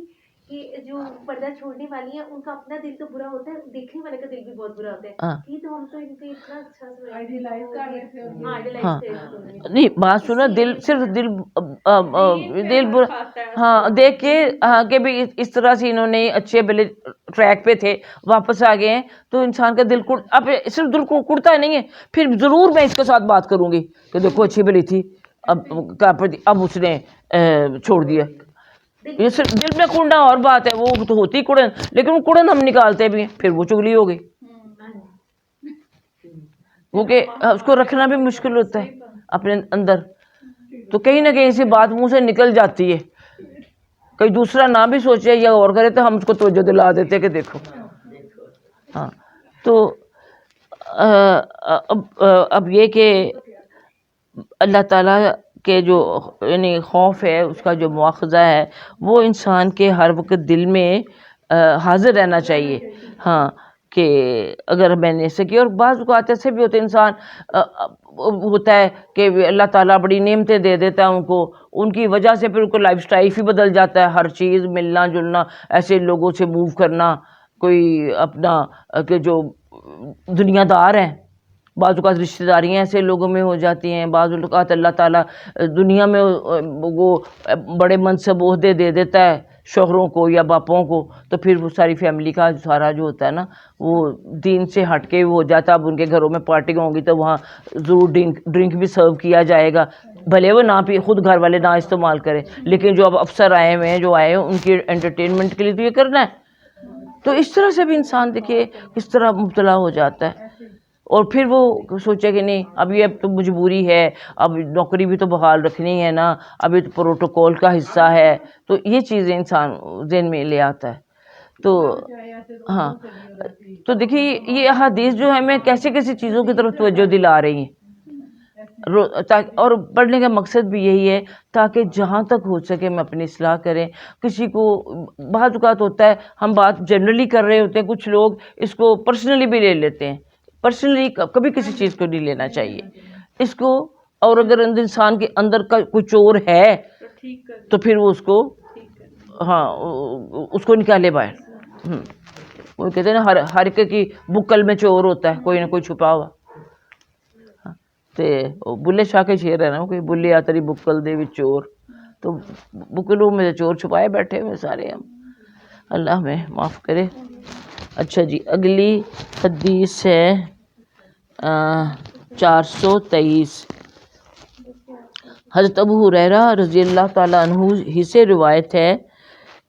[SPEAKER 3] کہ جو پردہ چھوڑنے والی ہیں ان کا اپنا دل تو برا ہوتا ہے، دیکھنے والے کا دل بھی بہت برا ہوتا ہے، یہ تو ہم تو ان کو اتنا اچھا آئیڈیلائز کر رہے تھے،
[SPEAKER 1] نہیں بات سنو، دل صرف دل ہاں دیکھ کے ہاں کہ بھی اس طرح سے انہوں نے اچھے بھلے ٹریک پہ تھے واپس آ گئے ہیں، تو انسان کا دل اب صرف دل کڑتا نہیں ہے، پھر ضرور میں اس کے ساتھ بات کروں گی کہ دیکھو اچھی بھلی تھی، اب اس نے چھوڑ دیا۔ یہ صرف دل میں کڑنا اور بات ہے، وہ تو ہوتی کڑن، لیکن وہ کڑن ہم نکالتے بھی ہیں، پھر وہ چغلی ہو گئی، کیونکہ اس کو رکھنا بھی مشکل ہوتا ہے اپنے اندر، تو کہیں نہ کہیں سے بات منہ سے نکل جاتی ہے، کوئی دوسرا نہ بھی سوچے یا اور کرے تو ہم اس کو توجہ دلا دیتے کہ دیکھو۔ ہاں تو اب یہ کہ اللہ تعالیٰ کے جو یعنی خوف ہے، اس کا جو مواخذہ ہے، وہ انسان کے ہر وقت دل میں حاضر رہنا چاہیے. ہاں کہ اگر میں نے ایسے کیا. اور بعض اوقات ایسے بھی ہوتے انسان ہوتا ہے کہ اللہ تعالیٰ بڑی نعمتیں دے دیتا ہے ان کو, ان کی وجہ سے پھر ان کو لائف سٹائل ہی بدل جاتا ہے. ہر چیز ملنا جلنا, ایسے لوگوں سے موو کرنا, کوئی اپنا کہ جو دنیا دار ہیں, بعض اوقات رشتہ داریاں ایسے لوگوں میں ہو جاتی ہیں. بعض اوقات اللہ تعالیٰ دنیا میں وہ بڑے منصب عہدے دے دیتا ہے شوہروں کو یا باپوں کو, تو پھر وہ ساری فیملی کا سارا جو ہوتا ہے نا وہ دین سے ہٹ کے ہو جاتا ہے. اب ان کے گھروں میں پارٹیاں ہوں گی تو وہاں ضرور ڈرنک بھی سرو کیا جائے گا, بھلے وہ نہ پی, خود گھر والے نہ استعمال کریں, لیکن جو اب افسر آئے ہوئے ہیں جو آئے ہیں ان کی انٹرٹینمنٹ کے لیے تو یہ کرنا ہے. تو اس طرح سے بھی انسان دیکھیے کس طرح مبتلا ہو جاتا ہے. اور پھر وہ سوچے کہ نہیں اب یہ تو مجبوری ہے, اب نوکری بھی تو بحال رکھنی ہے نا, اب یہ تو پروٹوکول کا حصہ ہے. تو یہ چیزیں انسان ذہن میں لے آتا ہے. تو ہاں تو دیکھیے یہ احادیث جو ہے ہمیں کیسی کیسی چیزوں کی طرف توجہ دلا رہی ہیں. اور پڑھنے کا مقصد بھی یہی ہے تاکہ جہاں تک ہو سکے ہم اپنی اصلاح کریں. کسی کو بعض اوقات ہوتا ہے ہم بات جنرلی کر رہے ہوتے ہیں, کچھ لوگ اس کو پرسنلی بھی لے لیتے ہیں. پرسنلی کبھی کسی چیز کو نہیں لینا چاہیے اس کو. اور اگر انسان کے اندر کا کوئی چور ہے تو پھر وہ اس کو ہاں اس کو نکالے باہر. وہ کہتے ہیں نا ہر ایک کی بکل میں چور ہوتا ہے, کوئی نہ کوئی چھپا ہوا. تو بلے شاہ کے شعر ہے نا, کوئی بلی آ تری بکل دے وچ چور, تو بکلوں میں چور چھپائے بیٹھے ہوئے سارے ہم, اللہ ہمیں معاف کرے. اچھا جی, اگلی حدیث ہے 423. حضرت ابو ہریرہ رضی اللہ تعالیٰ عنہ ہی سے روایت ہے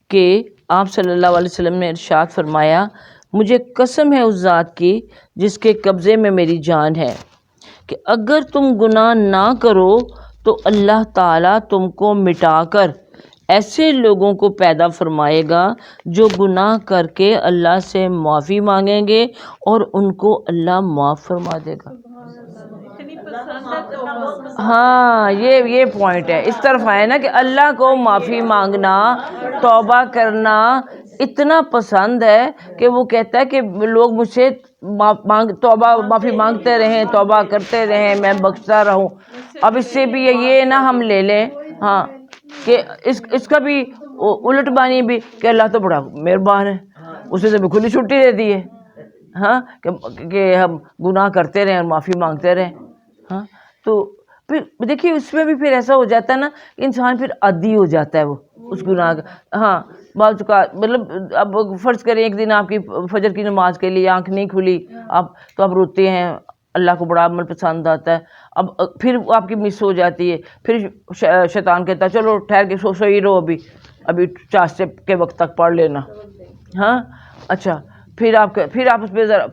[SPEAKER 1] کہ آپ صلی اللہ علیہ وسلم نے ارشاد فرمایا, مجھے قسم ہے اس ذات کی جس کے قبضے میں میری جان ہے کہ اگر تم گناہ نہ کرو تو اللہ تعالیٰ تم کو مٹا کر ایسے لوگوں کو پیدا فرمائے گا جو گناہ کر کے اللہ سے معافی مانگیں گے اور ان کو اللہ معاف فرما دے گا. ہاں یہ پوائنٹ ہے, اس طرف آئے نا کہ اللہ کو معافی مانگنا, توبہ کرنا اتنا پسند ہے کہ وہ کہتا ہے کہ لوگ مجھ سے توبہ معافی مانگتے رہیں, توبہ کرتے رہیں, میں بخشتا رہوں. اب اس سے بھی یہ نہ ہم لے لیں ہاں کہ اس کا بھی الٹ بانی بھی کہ اللہ تو بڑا مہربان ہے, اسے تو کھلی چھٹی دے دی ہے ہاں کہ ہم گناہ کرتے رہیں اور معافی مانگتے رہیں. ہاں تو پھر دیکھیے اس میں بھی پھر ایسا ہو جاتا ہے نا انسان پھر عادی ہو جاتا ہے وہ اس گناہ کا. ہاں بعض اوقات مطلب اب فرض کریں ایک دن آپ کی فجر کی نماز کے لیے آنکھ نہیں کھلی, تو آپ روتے ہیں, اللہ کو بڑا عمل پسند آتا ہے. اب پھر آپ کی مس ہو جاتی ہے, پھر شیطان کہتا ہے چلو ٹھہر کے سو ہی رہو, ابھی چاشتے کے وقت تک پڑھ لینا. ہاں اچھا پھر آپ اس پہ ذرا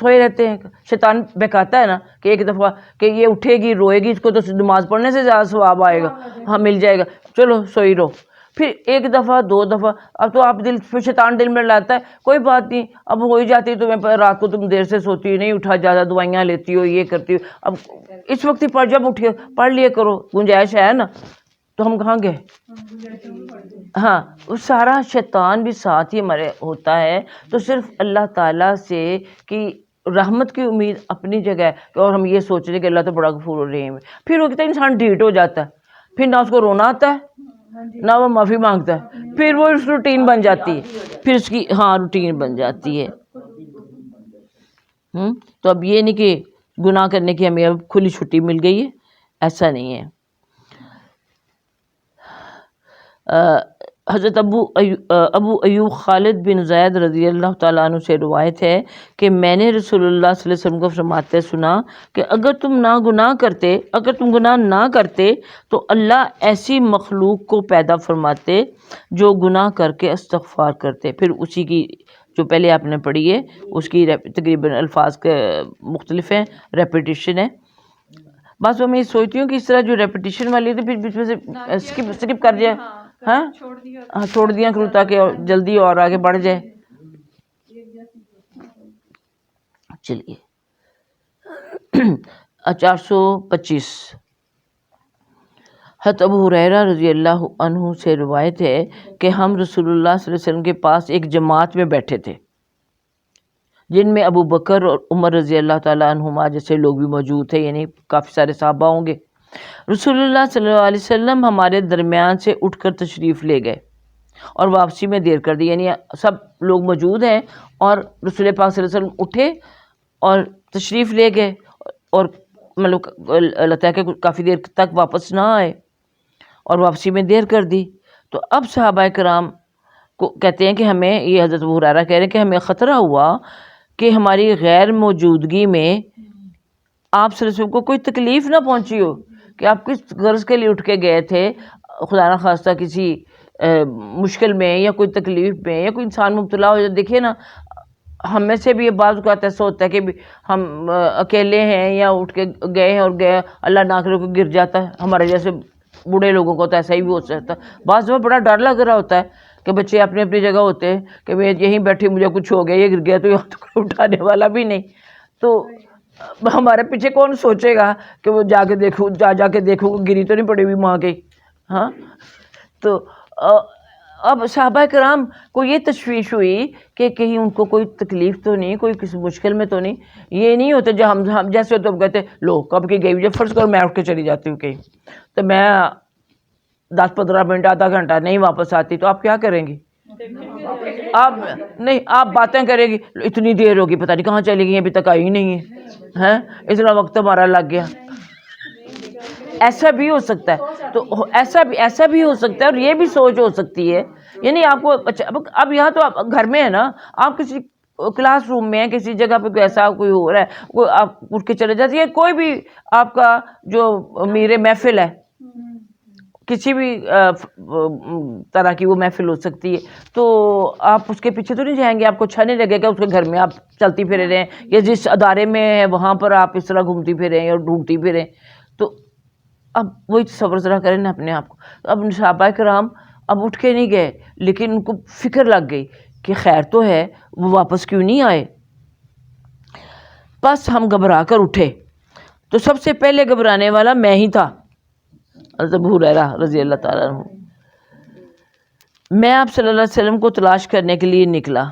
[SPEAKER 1] سوئے رہتے ہیں. شیطان بہکاتا ہے نا کہ ایک دفعہ کہ یہ اٹھے گی روئے گی, اس کو تو نماز پڑھنے سے زیادہ ثواب آئے گا, ہاں مل جائے گا, چلو سوئی رہو. پھر ایک دفعہ دو دفعہ, اب تو آپ پھر شیطان دل میں لاتا ہے کوئی بات نہیں اب ہو ہی جاتی, تمہیں رات کو تم دیر سے سوتی ہو, نہیں اٹھا جاتا, دوائیاں لیتی ہو, یہ کرتی ہو, اب اس وقت ہی جب اٹھے پڑھ لیے کرو, گنجائش ہے نا. تو ہم کہاں گئے؟ ہاں وہ سارا شیطان بھی ساتھ ہی ہمارے ہوتا ہے. تو صرف اللہ تعالیٰ سے کی رحمت کی امید اپنی جگہ ہے, اور ہم یہ سوچ رہے کہ اللہ تو بڑا غفور الرحیم ہے. پھر وہ کہتا ہے انسان ڈھیٹ ہو جاتا ہے, پھر نہ اس کو رونا آتا ہے نہ وہ معافی مانگتا ہے, پھر وہ روٹین بن جاتی ہے, پھر اس کی روٹین بن جاتی ہے. تو اب یہ نہیں کہ گناہ کرنے کی ہمیں اب کھلی چھٹی مل گئی ہے, ایسا نہیں ہے. حضرت ابو ایوب خالد بن زید رضی اللہ تعالیٰ عنہ سے روایت ہے کہ میں نے رسول اللہ صلی اللہ علیہ وسلم کو فرماتے سنا کہ اگر تم گناہ نہ کرتے تو اللہ ایسی مخلوق کو پیدا فرماتے جو گناہ کر کے استغفار کرتے. پھر اسی کی جو پہلے آپ نے پڑھی ہے اس کی تقریباً الفاظ کے مختلف ہیں, ریپیٹیشن ہے. بس میں یہ سوچتی ہوں کہ اس طرح جو ریپیٹیشن والی تھی پھر بیچ میں سے اسکپ کر دیا, ہاں چھوڑ دیا کروں تاکہ جلدی اور آگے بڑھ جائے. چلیے 425. حضرت ابو ہریرہ رضی اللہ عنہ سے روایت ہے کہ ہم رسول اللہ صلی اللہ علیہ وسلم کے پاس ایک جماعت میں بیٹھے تھے جن میں ابو بکر اور عمر رضی اللہ تعالیٰ عنہما جیسے لوگ بھی موجود تھے، یعنی کافی سارے صحابہ ہوں گے۔ رسول اللہ صلی اللہ علیہ وسلم ہمارے درمیان سے اٹھ کر تشریف لے گئے اور واپسی میں دیر کر دی، یعنی سب لوگ موجود ہیں اور رسول پاک صلی اللہ علیہ وسلم اٹھے اور تشریف لے گئے اور مطلب اللہ تعالیٰ کہ کافی دیر تک واپس نہ آئے اور واپسی میں دیر کر دی۔ تو اب صحابہ کرام کو کہتے ہیں کہ ہمیں، یہ حضرت ابو ہریرہ کہہ رہے ہیں کہ ہمیں خطرہ ہوا کہ ہماری غیر موجودگی میں آپ صلی اللہ علیہ وسلم کو کوئی تکلیف نہ پہنچی ہو، کہ آپ کس غرض کے لیے اٹھ کے گئے تھے، خدا نہ خواستہ کسی مشکل میں یا کوئی تکلیف میں یا کوئی انسان مبتلا ہو جائے۔ دیکھیے نا، ہم میں سے بھی یہ بعض اوقات ایسا ہوتا ہے کہ ہم اکیلے ہیں یا اٹھ کے گئے ہیں اور گئے، اللہ نہ کرے کو گر جاتا ہے، ہمارے جیسے بوڑھے لوگوں کو تو ایسا ہی بھی ہو سکتا ہے۔ بعض دفعہ بڑا ڈر لگ رہا ہوتا ہے کہ بچے اپنی اپنی جگہ ہوتے ہیں کہ میں یہیں بیٹھی مجھے کچھ ہو گیا، یہ گر گیا تو یہاں تو کوئی اٹھانے والا بھی نہیں، تو ہمارے پیچھے کون سوچے گا کہ وہ جا کے دیکھوں گری تو نہیں پڑی ہوئی ماں کی۔ ہاں، تو اب صحابہ کرام کو یہ تشویش ہوئی کہ کہیں ان کو کوئی تکلیف تو نہیں، کوئی کسی مشکل میں تو نہیں۔ یہ نہیں ہوتا جو ہم جیسے ہوتے ہم کہتے لو کب کی گئی، جب فرض کرو میں اٹھ کے چلی جاتی ہوں کہیں تو میں 10-15 منٹ آدھا گھنٹہ نہیں واپس آتی، تو آپ کیا کریں گی؟ آپ نہیں، آپ باتیں کریں گی، اتنی دیر ہوگی پتہ نہیں کہاں چلی گئی، ابھی تک آئی نہیں ہے، اتنا وقت ہمارا لگ گیا۔ ایسا بھی ہو سکتا ہے، تو ایسا بھی ہو سکتا ہے، اور یہ بھی سوچ ہو سکتی ہے، یعنی آپ کو اچھا اب یہاں تو آپ گھر میں ہے نا، آپ کسی کلاس روم میں کسی جگہ پہ کوئی ایسا کوئی ہو رہا ہے، کوئی آپ اٹھ کے چلے جاتی ہے، کوئی بھی آپ کا جو امیر محفل ہے، کسی بھی طرح کی وہ محفل ہو سکتی ہے، تو آپ اس کے پیچھے تو نہیں جائیں گے، آپ کو اچھا نہیں لگے گا اس کے گھر میں آپ چلتی پھرے رہیں، یا جس ادارے میں ہے وہاں پر آپ اس طرح گھومتی پھریں اور ڈھونڈتی پھریں۔ تو اب وہی تصور ذرا کریں نا اپنے آپ کو۔ اب صحابہ کرام اب اٹھ کے نہیں گئے، لیکن ان کو فکر لگ گئی کہ خیر تو ہے، وہ واپس کیوں نہیں آئے۔ بس ہم گھبرا کر اٹھے تو سب سے پہلے گھبرانے والا میں ہی تھا، حضرت ابو ہریرہ رضی اللہ تعالیٰ عنہ۔ میں آپ صلی اللہ علیہ وسلم کو تلاش کرنے کے لیے نکلا،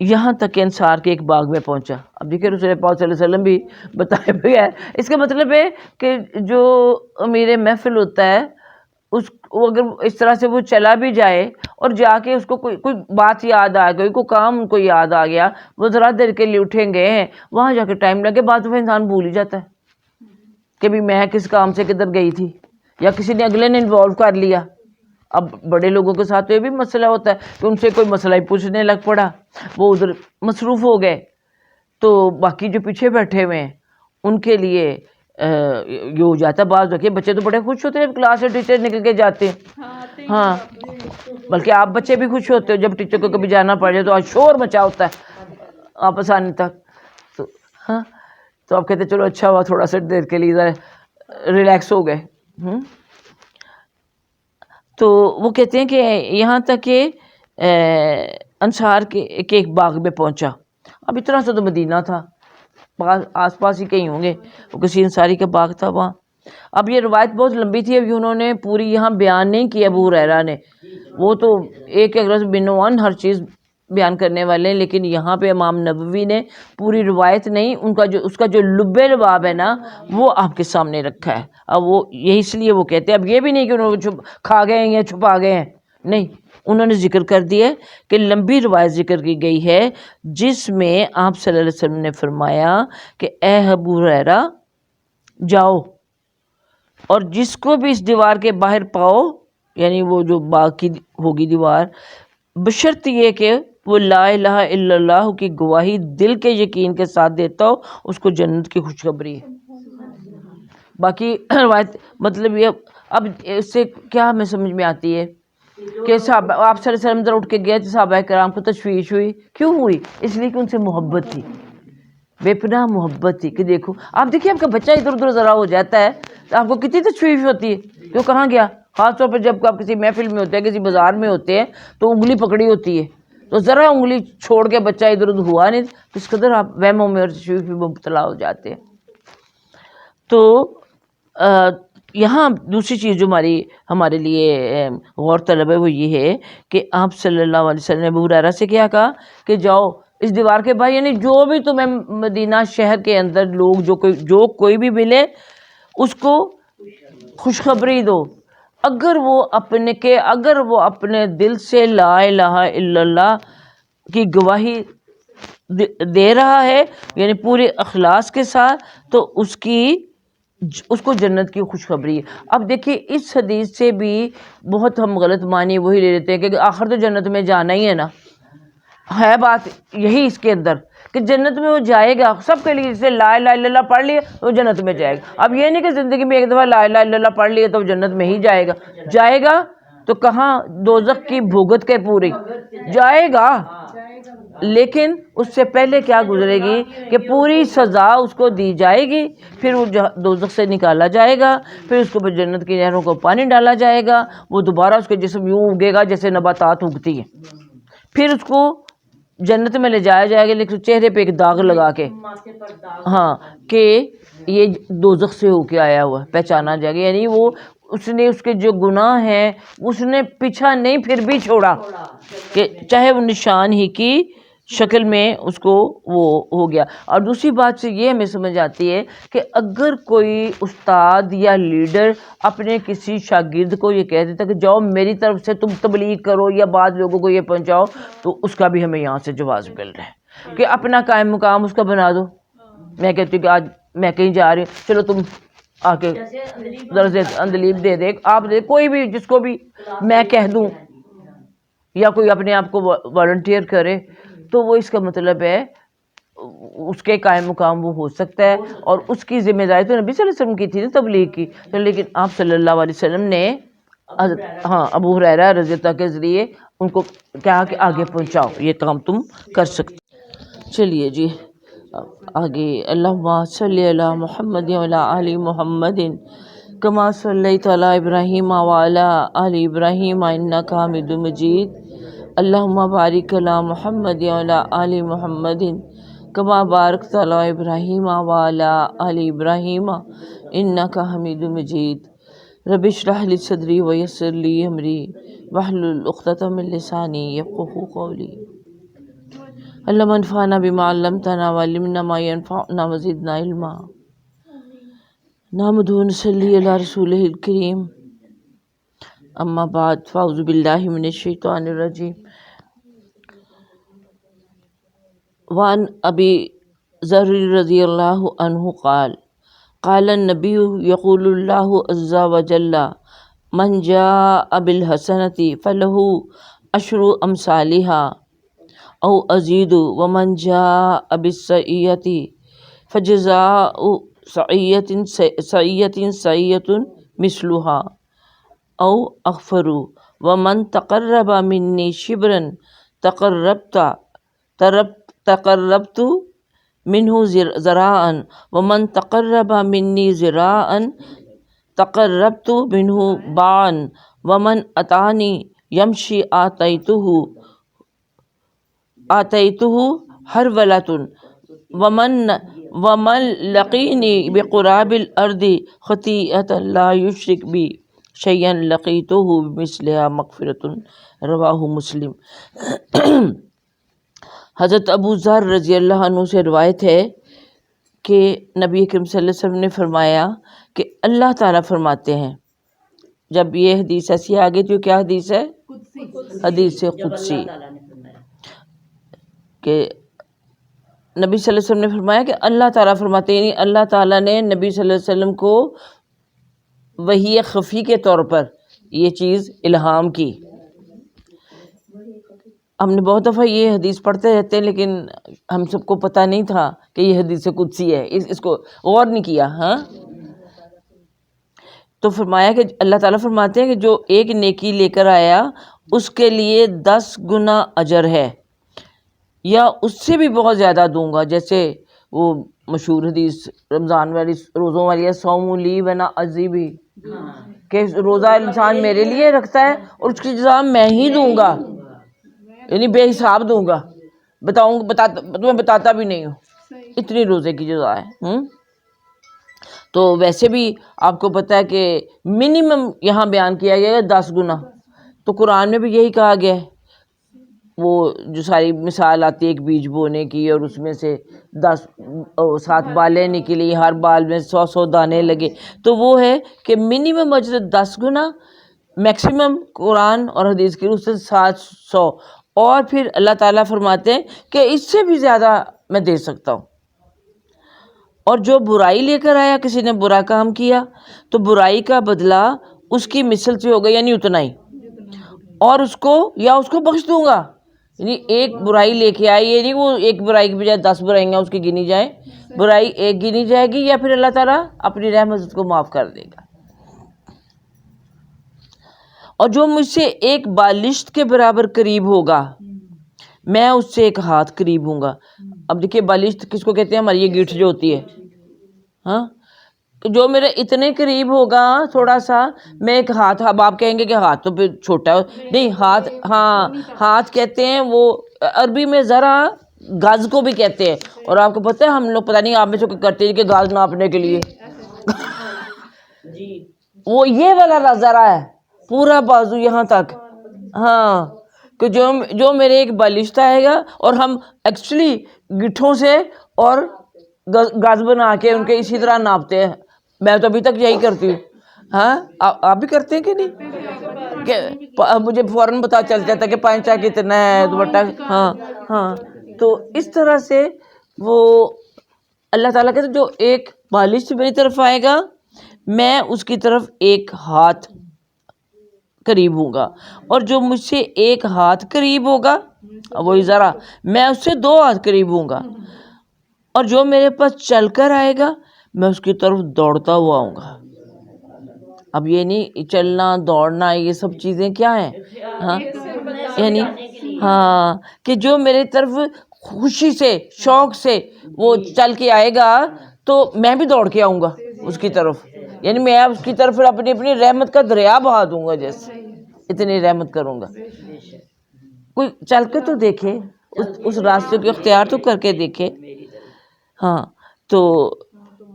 [SPEAKER 1] یہاں تک کہ انصار کے ایک باغ میں پہنچا۔ اب دیکھیں رسول پاک صلی اللہ علیہ وسلم بھی بتائے ہوئے ہیں، اس کا مطلب ہے کہ جو امیر محفل ہوتا ہے وہ اگر اس طرح سے وہ چلا بھی جائے اور جا کے اس کو کوئی بات یاد آ گئی، کوئی کام ان کو یاد آ گیا، وہ ذرا دیر کے لیے اٹھیں گے ہیں، وہاں جا کے ٹائم لگے، بعد میں انسان بھول ہی جاتا ہے کہ بھی میں کس کام سے کدھر گئی تھی، یا کسی نے اگلے نے انوالو کر لیا۔ اب بڑے لوگوں کے ساتھ یہ بھی مسئلہ ہوتا ہے کہ ان سے کوئی مسئلہ ہی پوچھنے لگ پڑا، وہ ادھر مصروف ہو گئے، تو باقی جو پیچھے بیٹھے ہوئے ہیں ان کے لیے یہ ہو جاتا ہے۔ بعض رکھے بچے تو بڑے خوش ہوتے ہیں جب کلاس سے ٹیچر نکل کے جاتے ہیں، ہاں، بلکہ آپ بچے بھی خوش ہوتے ہو جب ٹیچر کو کبھی جانا پڑ جائے تو آج شور مچا ہوتا ہے واپس آنے تک، تو ہاں، تو آپ کہتے چلو اچھا ہوا تھوڑا سا دیر کے لیے ذرا ریلیکس ہو گئے۔ تو وہ کہتے ہیں کہ یہاں تک کہ انصار کے ایک باغ میں پہنچا۔ اب اتنا سا تو مدینہ تھا، آس پاس ہی کہیں ہوں گے، وہ کسی انصاری کا باغ تھا وہاں۔ اب یہ روایت بہت لمبی تھی، اب انہوں نے پوری یہاں بیان نہیں کی ابو ہریرہ نے، وہ تو ایک رس بنوان ہر چیز بیان کرنے والے ہیں، لیکن یہاں پہ امام نووی نے پوری روایت نہیں، اس کا جو لب لباب ہے نا وہ آپ کے سامنے رکھا ہے۔ اب وہ یہی اس لیے وہ کہتے ہیں، اب یہ بھی نہیں کہ انہوں نے کھا گئے ہیں یا چھپا گئے ہیں، نہیں، انہوں نے ذکر کر دیا کہ لمبی روایت ذکر کی گئی ہے جس میں آپ صلی اللہ علیہ وسلم نے فرمایا کہ اے ابو ہریرہ جاؤ، اور جس کو بھی اس دیوار کے باہر پاؤ، یعنی وہ جو باغ کی ہوگی دیوار، بشرط یہ کہ وہ لا الہ الا اللہ کی گواہی دل کے یقین کے ساتھ دیتا ہو، اس کو جنت کی خوشخبری ہے۔ باقی روایت مطلب یہ، اب اس سے کیا ہمیں سمجھ میں آتی ہے کہ صحابہ آپ صلی اللہ علیہ وسلم اٹھ کے گئے تو صحابہ کرام کو تشویش ہوئی، کیوں ہوئی؟ اس لیے کہ ان سے محبت تھی، بے پناہ محبت تھی، کہ دیکھو آپ دیکھیے آپ کا بچہ ادھر ادھر ذرا ہو جاتا ہے تو آپ کو کتنی تشویش ہوتی ہے کہ وہ کہاں گیا، خاص طور پہ جب آپ کسی محفل میں ہوتے ہیں، کسی بازار میں ہوتے ہیں تو انگلی پکڑی ہوتی ہے، تو ذرا انگلی چھوڑ کے بچہ ادھر ادھر ہوا نہیں تو اس قدر آپ وہموں میں اور تشویش میں مبتلا ہو جاتے ہیں۔ تو یہاں دوسری چیز جو ہمارے لیے غور طلب ہے وہ یہ ہے کہ آپ صلی اللہ علیہ وسلم نے ابو ہریرہ سے کیا کہا کہ جاؤ اس دیوار کے باہر، یعنی جو بھی تمہیں مدینہ شہر کے اندر لوگ جو کوئی بھی ملے اس کو خوشخبری دو، اگر وہ اپنے دل سے لا الہ الا اللہ کی گواہی دے رہا ہے، یعنی پورے اخلاص کے ساتھ، تو اس کو جنت کی خوشخبری ہے۔ اب دیکھیے اس حدیث سے بھی بہت ہم غلط معنی وہی لے لیتے ہیں کہ آخر تو جنت میں جانا ہی ہے نا، ہے بات یہی اس کے اندر کہ جنت میں وہ جائے گا سب کے لیے، جسے لا الہ الا اللہ پڑھ لیے تو وہ جنت میں جائے گا۔ اب یہ نہیں کہ زندگی میں ایک دفعہ لا الہ الا اللہ پڑھ لیے تو وہ جنت میں ہی جائے گا تو کہاں دوزخ کی بھگت کے پوری جائے گا، لیکن اس سے پہلے کیا گزرے گی کہ پوری سزا اس کو دی جائے گی، پھر وہ دوزخ سے نکالا جائے گا، پھر اس کو جنت کی نہروں کو پانی ڈالا جائے گا، وہ دوبارہ اس کے جسم یوں اگے گا جیسے نباتات اگتی ہیں، پھر اس کو جنت میں لے جایا جائے گا، لیکن چہرے پہ ایک داغ لگا کے، ہاں، کہ یہ دوزخ سے ہو کے آیا ہوا پہچانا جائے گا، یعنی وہ اس نے اس کے جو گناہ ہیں اس نے پیچھا نہیں پھر بھی چھوڑا، کہ چاہے وہ نشان ہی کی شکل میں اس کو وہ ہو گیا۔ اور دوسری بات سے یہ ہمیں سمجھ آتی ہے کہ اگر کوئی استاد یا لیڈر اپنے کسی شاگرد کو یہ کہہ دیتا کہ جاؤ میری طرف سے تم تبلیغ کرو یا بعض لوگوں کو یہ پہنچاؤ، تو اس کا بھی ہمیں یہاں سے جواز مل رہا ہے کہ اپنا قائم مقام اس کا بنا دو۔ میں کہتی ہوں کہ آج میں کہیں جا رہی ہوں، چلو تم آ کے درس اندلیب دے دے، آپ دے، کوئی بھی جس کو بھی میں کہہ دوں یا کوئی اپنے آپ کو والنٹیئر کرے، تو وہ اس کا مطلب ہے اس کے قائم مقام وہ ہو سکتا ہے، اور اس کی ذمہ داری تو نبی صلی اللہ علیہ وسلم کی تھی نا تبلیغ کی، لیکن آپ صلی اللہ علیہ وسلم نے ابو ہریرہ رضی اللہ کے ذریعے ان کو کہا کہ آگے پہنچاؤ، یہ کام تم کر سکتے۔ چلیے جی آگے، اللہم صلی علی محمد وعلی آل محمد کما صلیت علی ابراہیم وعلی آل ابراہیم انک حمید مجید، اللہم بارک علی محمد وعلی آل محمد کما بارکت علی ابراہیم وعلی آل ابراہیم انک حمید مجید، رب اشرح لی صدری ویسر لی امری واحلل عقدۃ من لسانی یفقہوا قولی، اللہم انفعنا بما علمتنا وعلمنا ما ينفعنا وزدنا علما، نحمدہ ونصلی علی رسولہ الکریم، اما بعد، فاعوذ باللہ من الشیطان الرجیم۔ وعن ابی ذر رضی اللہ عنہ قال قال النبی یقول اللہ عز وجل من جاء بالحسنۃ فلہ عشر امثالها او ازید ومن جاء بالسیئۃ فجزاء سیئۃ مثلها او اغفر ومن تقرب منی شبرا تقربت منہ ذراعا ومن تقرب منی ذراعا تقربت منہ باعا ومن اتانی یمشی آتیتہ حرولۃ ومن لقینی بقراب الارض خطیئۃ لا یشرک بی شیئا لقیتہ بمثلہا مغفرۃ، رواہ مسلم۔ حضرت ابو ذر رضی اللہ عنہ سے روایت ہے کہ نبی کریم صلی اللہ علیہ وسلم نے فرمایا کہ اللہ تعالیٰ فرماتے ہیں، جب یہ حدیث ایسی آگے تو کیا حدیث ہے؟ حدیث قدسی، کہ نبی صلی اللہ علیہ وسلم نے فرمایا کہ اللہ تعالیٰ فرماتے ہیں، یعنی اللہ تعالیٰ نے نبی صلی اللہ علیہ وسلم کو وحی خفی کے طور پر یہ چیز الہام کی۔ ہم نے بہت دفعہ یہ حدیث پڑھتے رہتے ہیں لیکن ہم سب کو پتہ نہیں تھا کہ یہ حدیث قدسی ہے، اس کو غور نہیں کیا۔ ہاں، تو فرمایا کہ اللہ تعالیٰ فرماتے ہیں کہ جو ایک نیکی لے کر آیا اس کے لیے 10 گنا اجر ہے، یا اس سے بھی بہت زیادہ دوں گا، جیسے وہ مشہور حدیث رمضان والی، روزوں والی ہے، صوم لی ونا اجزی بھی، کہ روزہ انسان میرے لیے رکھتا ہے اور اس کی جزا میں ہی دوں گا، یعنی بے حساب دوں گا، تمہیں بتاتا بھی نہیں ہوں، اتنی روزے کی جزا ہے۔ تو ویسے بھی آپ کو پتہ ہے کہ منیمم یہاں بیان کیا گیا ہے 10 گنا، تو قرآن میں بھی یہی کہا گیا ہے. وہ جو ساری مثال آتی ہے ایک بیج بونے کی اور اس میں سے 7 بالیں نکلی، ہر بال میں 100 دانے لگے، تو وہ ہے کہ منیمم اجر 10 گنا، میکسیمم قرآن اور حدیث کی روح سے 700. اور پھر اللہ تعالیٰ فرماتے ہیں کہ اس سے بھی زیادہ میں دے سکتا ہوں. اور جو برائی لے کر آیا، کسی نے برا کام کیا تو برائی کا بدلہ اس کی مثل سے ہوگا، یعنی اتنا ہی، اور اس کو بخش دوں گا. یعنی ایک برائی لے کے آئی، یہ نہیں وہ ایک برائی کی بجائے 10 برائیاں اس کی گنی جائیں، برائی ایک گنی جائے گی، یا پھر اللہ تعالیٰ اپنی رحمت کو معاف کر دے گا. اور جو مجھ سے ایک بالشت کے برابر قریب ہوگا، میں اس سے ایک ہاتھ قریب ہوں گا. اب دیکھیے بالشت کس کو کہتے ہیں؟ ہماری یہ گیٹھ جو ہوتی ہے، ہاں، جو میرے اتنے قریب ہوگا تھوڑا سا، میں ایک ہاتھ، اب آپ کہیں گے کہ ہاتھ تو پھر چھوٹا ہے، نہیں ہاتھ، ہاں ہاتھ کہتے ہیں وہ عربی میں ذرا گز کو بھی کہتے ہیں. اور آپ کو پتہ ہے ہم لوگ پتہ نہیں آپ میں سے کرتے ہیں کہ گز ناپنے کے لیے وہ یہ والا ذرا ہے پورا بازو یہاں تک، ہاں، کہ جو میرے ایک بالشت آئے گا، اور ہم ایکچولی گٹھوں سے اور گز بنا کے ان کے اسی طرح ناپتے ہیں. میں تو ابھی تک یہی کرتی ہوں. ہاں آپ بھی کرتے ہیں کہ نہیں؟ کہ مجھے فوراً پتہ چل جاتا کہ پانچا کتنا ہے دوپٹہ. ہاں ہاں. تو اس طرح سے وہ اللہ تعالیٰ کہتے جو ایک بالشت میری طرف آئے گا، میں اس کی طرف ایک ہاتھ قریب ہوں گا، اور جو مجھ سے ایک ہاتھ قریب ہوگا، وہی ذرا، میں اس سے 2 ہاتھ قریب ہوں گا. اور جو میرے پاس چل کر آئے گا، میں اس کی طرف دوڑتا ہوا آؤں گا. اب یہ نہیں چلنا دوڑنا یہ سب چیزیں کیا ہیں، ہاں، یعنی ہاں کہ جو میری طرف خوشی سے شوق سے وہ چل کے آئے گا تو میں بھی دوڑ کے آؤں گا اس کی طرف. یعنی میں اس کی طرف اپنی رحمت کا دریا بہا دوں گا، جیسے اتنی رحمت کروں گا. کوئی چل کے تو دیکھے، اس راستے کو اختیار تو کر کے دیکھے. ہاں، تو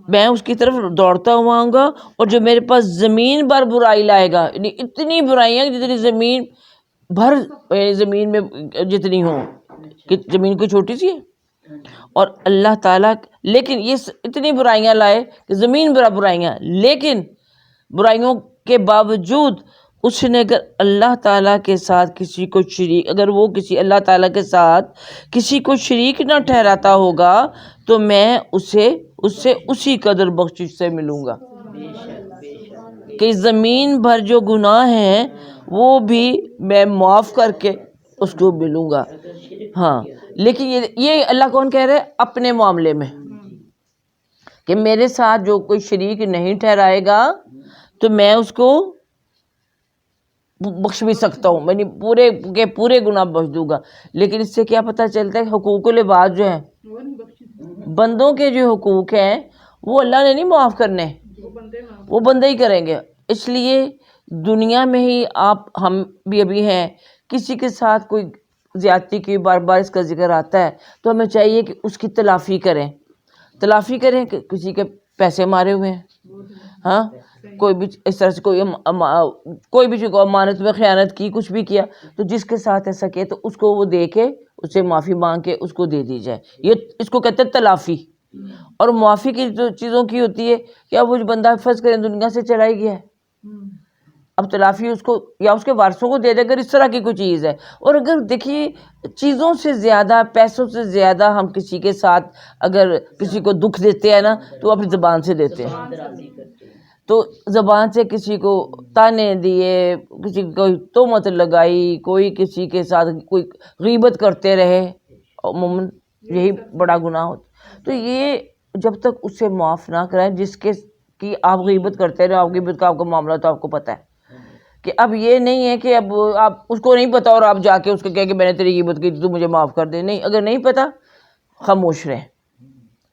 [SPEAKER 1] میں اس کی طرف دوڑتا ہوا آؤں گا. اور جو میرے پاس زمین بھر برائی لائے گا، یعنی اتنی برائیاں جتنی زمین بھر، یعنی زمین میں جتنی ہوں، کہ زمین کوئی چھوٹی سی ہے. اور اللہ تعالیٰ لیکن یہ اتنی برائیاں لائے کہ زمین بھر برائیاں، لیکن برائیوں کے باوجود اس نے اگر اللہ تعالیٰ کے ساتھ کسی کو شریک، اگر وہ کسی اللہ تعالیٰ کے ساتھ کسی کو شریک نہ ٹھہراتا ہوگا تو میں اس سے اسی قدر بخشش سے ملوں گا کہ زمین بھر جو گناہ ہیں وہ بھی میں معاف کر کے اس کو ملوں گا. ہاں، لیکن یہ اللہ کون کہہ رہے اپنے معاملے میں، کہ میرے ساتھ جو کوئی شریک نہیں ٹھہرائے گا تو میں اس کو بخش بھی سکتا ہوں، میں پورے گناہ بخش دوں گا. لیکن اس سے کیا پتہ چلتا ہے؟ حقوق العباد جو ہیں، بندوں کے جو حقوق ہیں وہ اللہ نے نہیں معاف کرنے، وہ بندے ہی کریں گے. اس لیے دنیا میں ہی ہم بھی ابھی ہیں، کسی کے ساتھ کوئی زیادتی کی بار بار اس کا ذکر آتا ہے تو ہمیں چاہیے کہ اس کی تلافی کریں کہ کسی کے پیسے مارے ہوئے ہیں، ہاں، کوئی بھی اس طرح سے کوئی بھی امانت میں خیانت کی، کچھ بھی کیا، تو جس کے ساتھ ایسا کیا تو اس کو وہ دے کے اس سے معافی مانگ کے اس کو دے دی جائے. یہ اس کو کہتے ہیں تلافی. اور معافی کی جو چیزوں کی ہوتی ہے کہ اب وہ بندہ فرض کریں دنیا سے چلا ہی گیا ہے، اب تلافی اس کو یا اس کے وارثوں کو دے دے اگر اس طرح کی کوئی چیز ہے. اور اگر دیکھیے چیزوں سے زیادہ، پیسوں سے زیادہ ہم کسی کے ساتھ اگر کسی کو دکھ دیتے ہیں نا تو اپنی زبان سے دیتے ہیں. تو زبان سے کسی کو تانے دیے، کسی کو تہمت لگائی، کوئی کسی کے ساتھ کوئی غیبت کرتے رہے، عموماً یہی بڑا گناہ ہوتا. تو یہ جب تک اسے معاف نہ کرائیں جس کی آپ غیبت کرتے رہے، آپ غیبت کا آپ کو معاملہ تو آپ کو پتہ ہے کہ اب یہ نہیں ہے کہ اب آپ اس کو نہیں پتہ اور آپ جا کے اس کو کہہ کہ میں نے تیری غیبت کی تو مجھے معاف کر دے. نہیں، اگر نہیں پتہ خاموش رہیں،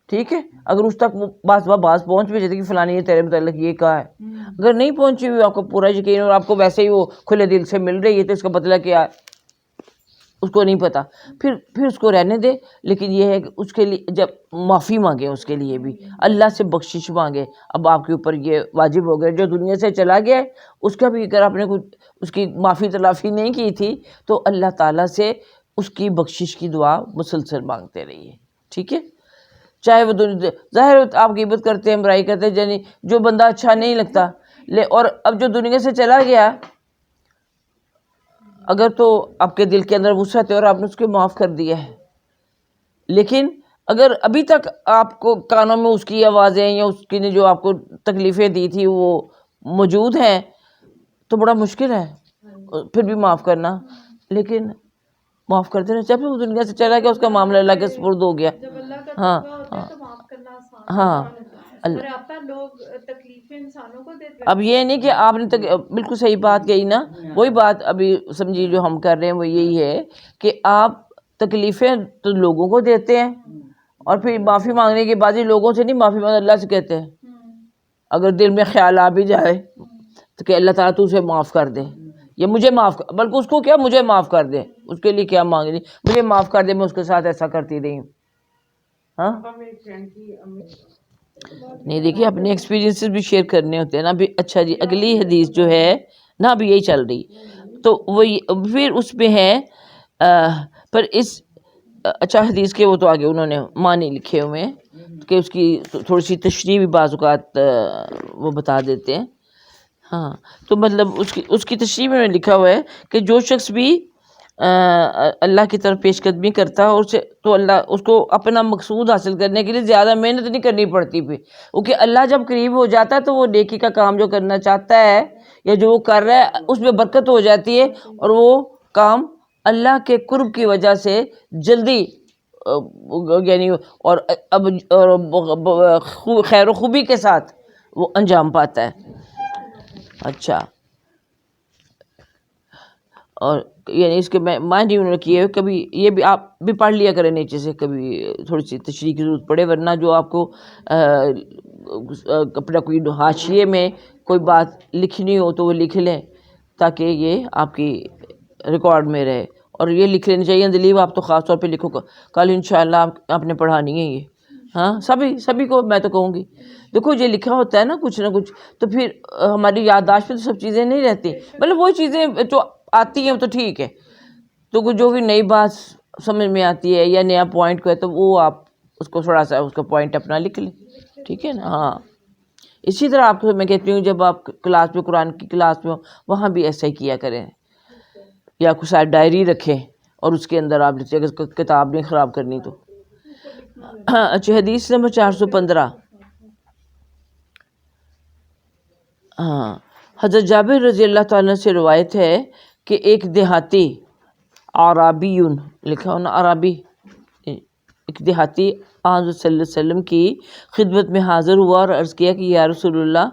[SPEAKER 1] ٹھیک ہے. اگر اس تک بات پہنچ بھی جاتی کہ فلانی یہ تیرے متعلق یہ کہا ہے، اگر نہیں پہنچی ہوئی، آپ کو پورا یقین اور آپ کو ویسے ہی وہ کھلے دل سے مل رہی ہے تو اس کا مطلب کیا ہے؟ اس کو نہیں پتہ، پھر اس کو رہنے دے. لیکن یہ ہے کہ اس کے لیے جب معافی مانگے، اس کے لیے بھی اللہ سے بخشش مانگے. اب آپ کے اوپر یہ واجب ہو گیا، جو دنیا سے چلا گیا ہے اس کا بھی اگر آپ نے کچھ اس کی معافی تلافی نہیں کی تھی تو اللہ تعالیٰ سے اس کی بخشش کی دعا مسلسل مانگتے رہیے. ٹھیک ہے، چاہے وہ ظاہر آپ غیبت کرتے ہیں، برائی کرتے ہیں، یعنی جو بندہ اچھا نہیں لگتا اور اب جو دنیا سے چلا گیا اگر تو آپ کے دل کے اندر وسعت ہے اور آپ نے اس کو معاف کر دیا ہے، لیکن اگر ابھی تک آپ کو کانوں میں اس کی آوازیں یا اس کی نے جو آپ کو تکلیفیں دی تھی وہ موجود ہیں تو بڑا مشکل ہے پھر بھی معاف کرنا. لیکن معاف کرتے رہے، جب وہ دنیا سے چلا گیا اس کا معاملہ اللہ کے سپرد ہو گیا.
[SPEAKER 2] جب اللہ کا
[SPEAKER 1] ہاں
[SPEAKER 2] توبہ ہوتا ہے تو معاف کرنا آسان
[SPEAKER 1] ہاں
[SPEAKER 2] اور آپا لوگ تکلیفیں انسانوں کو دیتے ہیں.
[SPEAKER 1] اب یہ نہیں کہ آپ نے بالکل صحیح بات کہی نا، وہی بات ابھی سمجھی جو ہم کر رہے ہیں وہ یہی ہے کہ آپ تکلیفیں تو لوگوں کو دیتے ہیں اور پھر معافی مانگنے کے بعد ہی لوگوں سے نہیں معافی مانگ اللہ سے کہتے ہیں. اگر دل میں خیال آ بھی جائے تو کہ اللہ تعالیٰ تو اسے معاف کر دے یا مجھے معاف کر، بلکہ اس کو کیا مجھے معاف کر دے، اس کے لیے کیا مانگنی، مجھے معاف کر دے، میں اس کے ساتھ ایسا کرتی رہی ہوں. ہاں نہیں دیکھیے اپنے ایکسپیرینسز بھی شیئر کرنے ہوتے ہیں نا. بھی اچھا جی اگلی حدیث جو ہے نا ابھی یہی چل رہی تو وہ پھر اس پہ ہے پر اس اچھا حدیث کے وہ تو آگے انہوں نے معنی لکھے ہوئے ہیں کہ اس کی تھوڑی سی تشریح بھی بعض اوقات وہ بتا دیتے ہیں. ہاں تو مطلب اس کی تشریح میں لکھا ہوا ہے کہ جو شخص بھی اللہ کی طرف پیش قدمی کرتا ہے تو اللہ اس کو اپنا مقصود حاصل کرنے کے لیے زیادہ محنت نہیں کرنی پڑتی پھر، کیونکہ اللہ جب قریب ہو جاتا ہے تو وہ نیکی کا کام جو کرنا چاہتا ہے یا جو وہ کر رہا ہے اس میں برکت ہو جاتی ہے اور وہ کام اللہ کے قرب کی وجہ سے جلدی یعنی اور خیر و خوبی کے ساتھ وہ انجام پاتا ہے. اچھا اور یعنی اس کے معنی انہوں نے کیے، کبھی یہ بھی آپ بھی پڑھ لیا کریں نیچے سے، کبھی تھوڑی سی تشریح کی ضرورت پڑے، ورنہ جو آپ کو اپنا کوئی حاشیے میں کوئی بات لکھنی ہو تو وہ لکھ لیں تاکہ یہ آپ کی ریکارڈ میں رہے. اور یہ لکھ لینی چاہیے دلیپ، آپ تو خاص طور پہ لکھو، کل انشاءاللہ آپ نے پڑھانی ہے یہ. ہاں سبھی کو میں تو کہوں گی، دیکھو یہ لکھا ہوتا ہے نا کچھ نہ کچھ تو پھر ہماری یادداشت میں تو سب چیزیں نہیں رہتی، مطلب وہ چیزیں جو آتی ہیں تو ٹھیک ہے، تو جو بھی نئی بات سمجھ میں آتی ہے یا نیا پوائنٹ کو ہے تو وہ آپ اس کو تھوڑا سا اس کا پوائنٹ اپنا لکھ لیں. ٹھیک ہے نا. ہاں اسی طرح آپ کو میں کہتی ہوں جب آپ کلاس میں قرآن کی کلاس میں ہو وہاں بھی ایسا ہی کیا کریں، یا کچھ ساتھ ڈائری رکھیں اور اس کے اندر آپ لکھیں اگر کتاب نہیں خراب کرنی تو. اچھا حدیث نمبر 415. ہاں حضرت جابر رضی اللہ تعالیٰ سے روایت ہے کہ ایک دیہاتی عرابی لکھا ہونا عربی، ایک دیہاتی حضرت صلی اللہ علیہ وسلم کی خدمت میں حاضر ہوا اور عرض کیا کہ یا رسول اللہ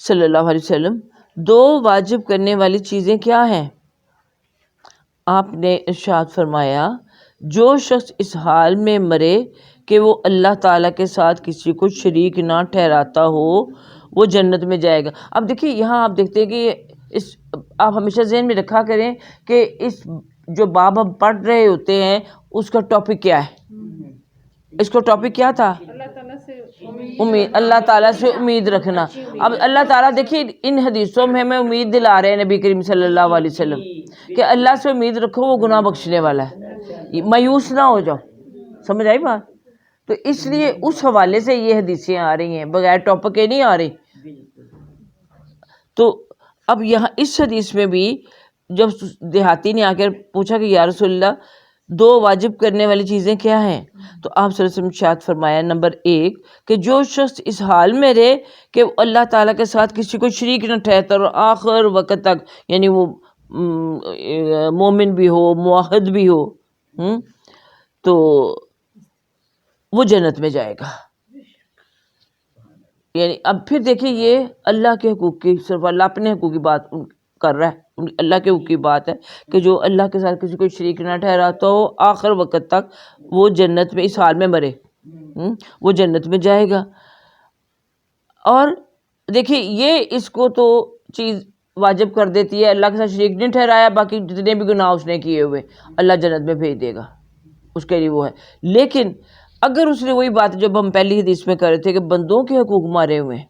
[SPEAKER 1] صلی اللہ علیہ وسلم 2 واجب کرنے والی چیزیں کیا ہیں؟ آپ نے ارشاد فرمایا جو شخص اس حال میں مرے کہ وہ اللہ تعالیٰ کے ساتھ کسی کو شریک نہ ٹھہراتا ہو وہ جنت میں جائے گا. اب دیکھیے یہاں آپ دیکھتے ہیں کہ آپ ہمیشہ ذہن میں رکھا کریں کہ اس جو باب ہم پڑھ رہے ہوتے ہیں اس کا ٹاپک کیا ہے. اس کو ٹاپک کیا تھا؟
[SPEAKER 2] اللہ تعالیٰ سے
[SPEAKER 1] امید، اللہ تعالیٰ سے امید رکھنا. اب اللہ تعالیٰ دیکھیے ان حدیثوں میں ہمیں امید دلا رہے ہیں نبی کریم صلی اللہ علیہ وسلم کہ اللہ سے امید رکھو، وہ گناہ بخشنے والا ہے، مایوس نہ ہو جاؤ. سمجھ آئی بات؟ تو اس لیے اس حوالے سے یہ حدیثیں آ رہی ہیں، بغیر ٹاپک کے نہیں آ رہی. تو اب یہاں اس حدیث میں بھی جب دیہاتی نے آ کر پوچھا کہ یا رسول اللہ 2 واجب کرنے والی چیزیں کیا ہیں، تو آپ صلی اللہ علیہ وسلم ارشاد فرمایا نمبر 1 کہ جو شخص اس حال میں رہے کہ اللہ تعالیٰ کے ساتھ کسی کو شریک نہ ٹھہرتا اور آخر وقت تک، یعنی وہ مومن بھی ہو موحد بھی ہو تو وہ جنت میں جائے گا. یعنی اب پھر دیکھیے یہ اللہ کے حقوق کی، صرف اللہ اپنے حقوق کی بات کر رہا ہے، اللہ کے حقوق کی بات ہے کہ جو اللہ کے ساتھ کسی کو شریک نہ ٹھہراتا ہو آخر وقت تک وہ جنت میں اس حال میں مرے وہ جنت میں جائے گا. اور دیکھیے یہ اس کو تو چیز واجب کر دیتی ہے, اللہ کے ساتھ شریک نہیں ٹھہرایا, باقی جتنے بھی گناہ اس نے کیے ہوئے اللہ جنت میں بھیج دے گا, اس کے لیے وہ ہے. لیکن اگر اس نے وہی بات جب ہم پہلی حدیث میں کر رہے تھے کہ بندوں کے حقوق مارے ہوئے ہیں,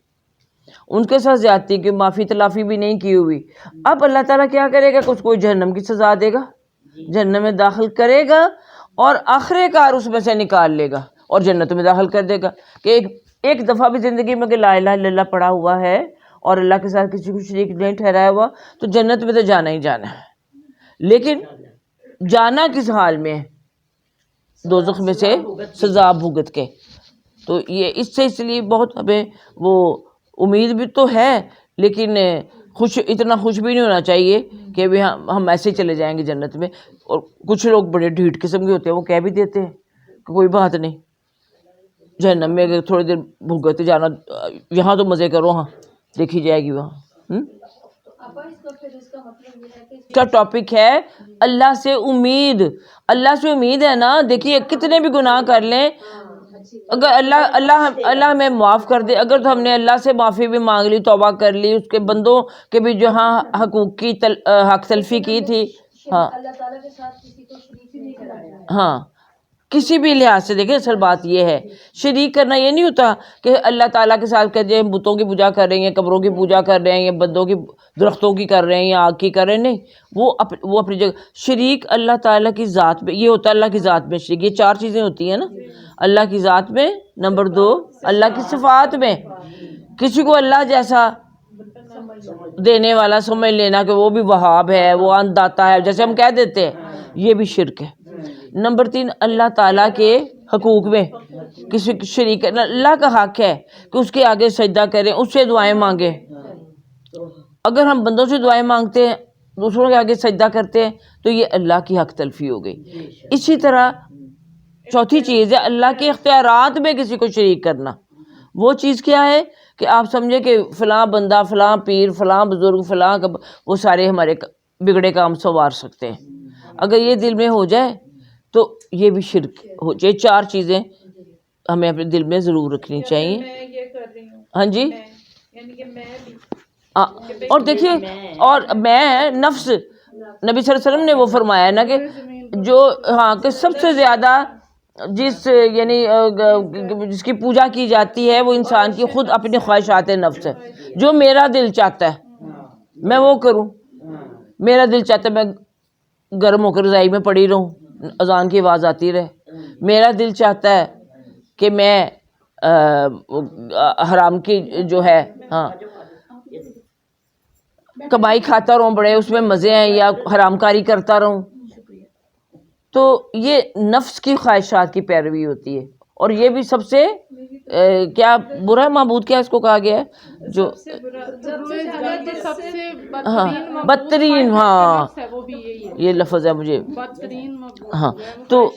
[SPEAKER 1] ان کے ساتھ زیادتی کی معافی تلافی بھی نہیں کی ہوئی, اب اللہ تعالیٰ کیا کرے گا کہ اس کو جہنم کی سزا دے گا, جہنم میں داخل کرے گا اور آخر کار اس میں سے نکال لے گا اور جنت میں داخل کر دے گا. کہ ایک دفعہ بھی زندگی میں کہ لا الہ الا اللہ پڑھا ہوا ہے اور اللہ کے ساتھ کسی کو شریک نہیں ٹھہرایا ہوا تو جنت میں تو جانا ہی جانا ہے. لیکن جانا کس حال میں ہے؟ دوزخ میں سے سزا بھگت کے. تو یہ اس لیے بہت ہمیں وہ امید بھی تو ہے, لیکن اتنا خوش بھی نہیں ہونا چاہیے کہ بھی ہم ایسے چلے جائیں گے جنت میں. اور کچھ لوگ بڑے ڈھیٹ قسم کے ہوتے ہیں, وہ کہہ بھی دیتے ہیں کہ کوئی بات نہیں, جہنم میں اگر تھوڑی دیر بھگت جانا, یہاں تو مزے کرو, ہاں دیکھی جائے گی وہاں. اس کا ٹاپک ہے اللہ سے امید. اللہ سے امید ہے نا. دیکھیے کتنے بھی گناہ کر لیں, اگر اللہ ہمیں معاف کر دے, اگر تو ہم نے اللہ سے معافی بھی مانگ لی, توبہ کر لی, اس کے بندوں کے بھی جہاں حقوق کی حق تلفی کی تھی, ہاں
[SPEAKER 3] اللہ تعالیٰ کے ساتھ کسی کو شریک نہیں کرایا,
[SPEAKER 1] ہاں کسی بھی لحاظ سے. دیکھیں اصل بات یہ ہے, شریک کرنا یہ نہیں ہوتا کہ اللہ تعالیٰ کے ساتھ کہتے ہیں بتوں کی پوجا کر رہے ہیں, قبروں کی پوجا کر رہے ہیں, یا بندوں کی درختوں کی کر رہے ہیں, یا آگ کی کر رہے ہیں. نہیں, وہ اپنی جگہ شریک اللہ تعالیٰ کی ذات میں. یہ ہوتا ہے اللہ کی ذات میں شریک. یہ 4 چیزیں ہوتی ہیں نا, اللہ کی ذات میں, نمبر 2 اللہ کی صفات میں. کسی کو اللہ جیسا دینے والا سمجھ لینا کہ وہ بھی وہاب ہے, وہ انداتا ہے, جیسے ہم کہہ دیتے ہیں, یہ بھی شرک ہے. نمبر 3 اللہ تعالیٰ کے حقوق میں کسی شریک, اللہ کا حق ہے کہ اس کے آگے سجدہ کریں, اس سے دعائیں مانگیں. اگر ہم بندوں سے دعائیں مانگتے ہیں, دوسروں کے آگے سجدہ کرتے ہیں, تو یہ اللہ کی حق تلفی ہو گئی. اسی طرح چوتھی چیز ہے اللہ کے اختیارات میں کسی کو شریک کرنا. وہ چیز کیا ہے کہ آپ سمجھے کہ فلاں بندہ, فلاں پیر, فلاں بزرگ, فلاں وہ سارے ہمارے بگڑے کام سنوار سکتے ہیں. اگر یہ دل میں ہو جائے تو یہ بھی شرک ہو جائے. 4 چیزیں ہمیں اپنے دل میں ضرور رکھنی چاہیے.
[SPEAKER 2] میں یہ کر رہی ہوں,
[SPEAKER 1] ہاں جی,
[SPEAKER 2] یعنی کہ میں بھی,
[SPEAKER 1] اور دیکھیے, اور میں نفس, نبی صلی اللہ علیہ وسلم نے وہ فرمایا نا کہ جو, ہاں کہ سب سے زیادہ جس کی پوجا کی جاتی ہے وہ انسان کی خود اپنی خواہشات نفس ہے. جو میرا دل چاہتا ہے میں وہ کروں. میرا دل چاہتا ہے میں گرم ہو کر رضائی میں پڑی رہوں, اذان کی آواز آتی رہے. میرا دل چاہتا ہے کہ میں حرام کی جو ہے, ہاں کمائی کھاتا رہوں, بڑے اس میں مزے ہیں, یا حرام کاری کرتا رہوں. تو یہ نفس کی خواہشات کی پیروی ہوتی ہے. اور یہ بھی سب سے کیا برا معبود, کیا اس کو کہا گیا ہے, جو ہاں بدترین, ہاں یہ لفظ ہے مجھے, ہاں. تو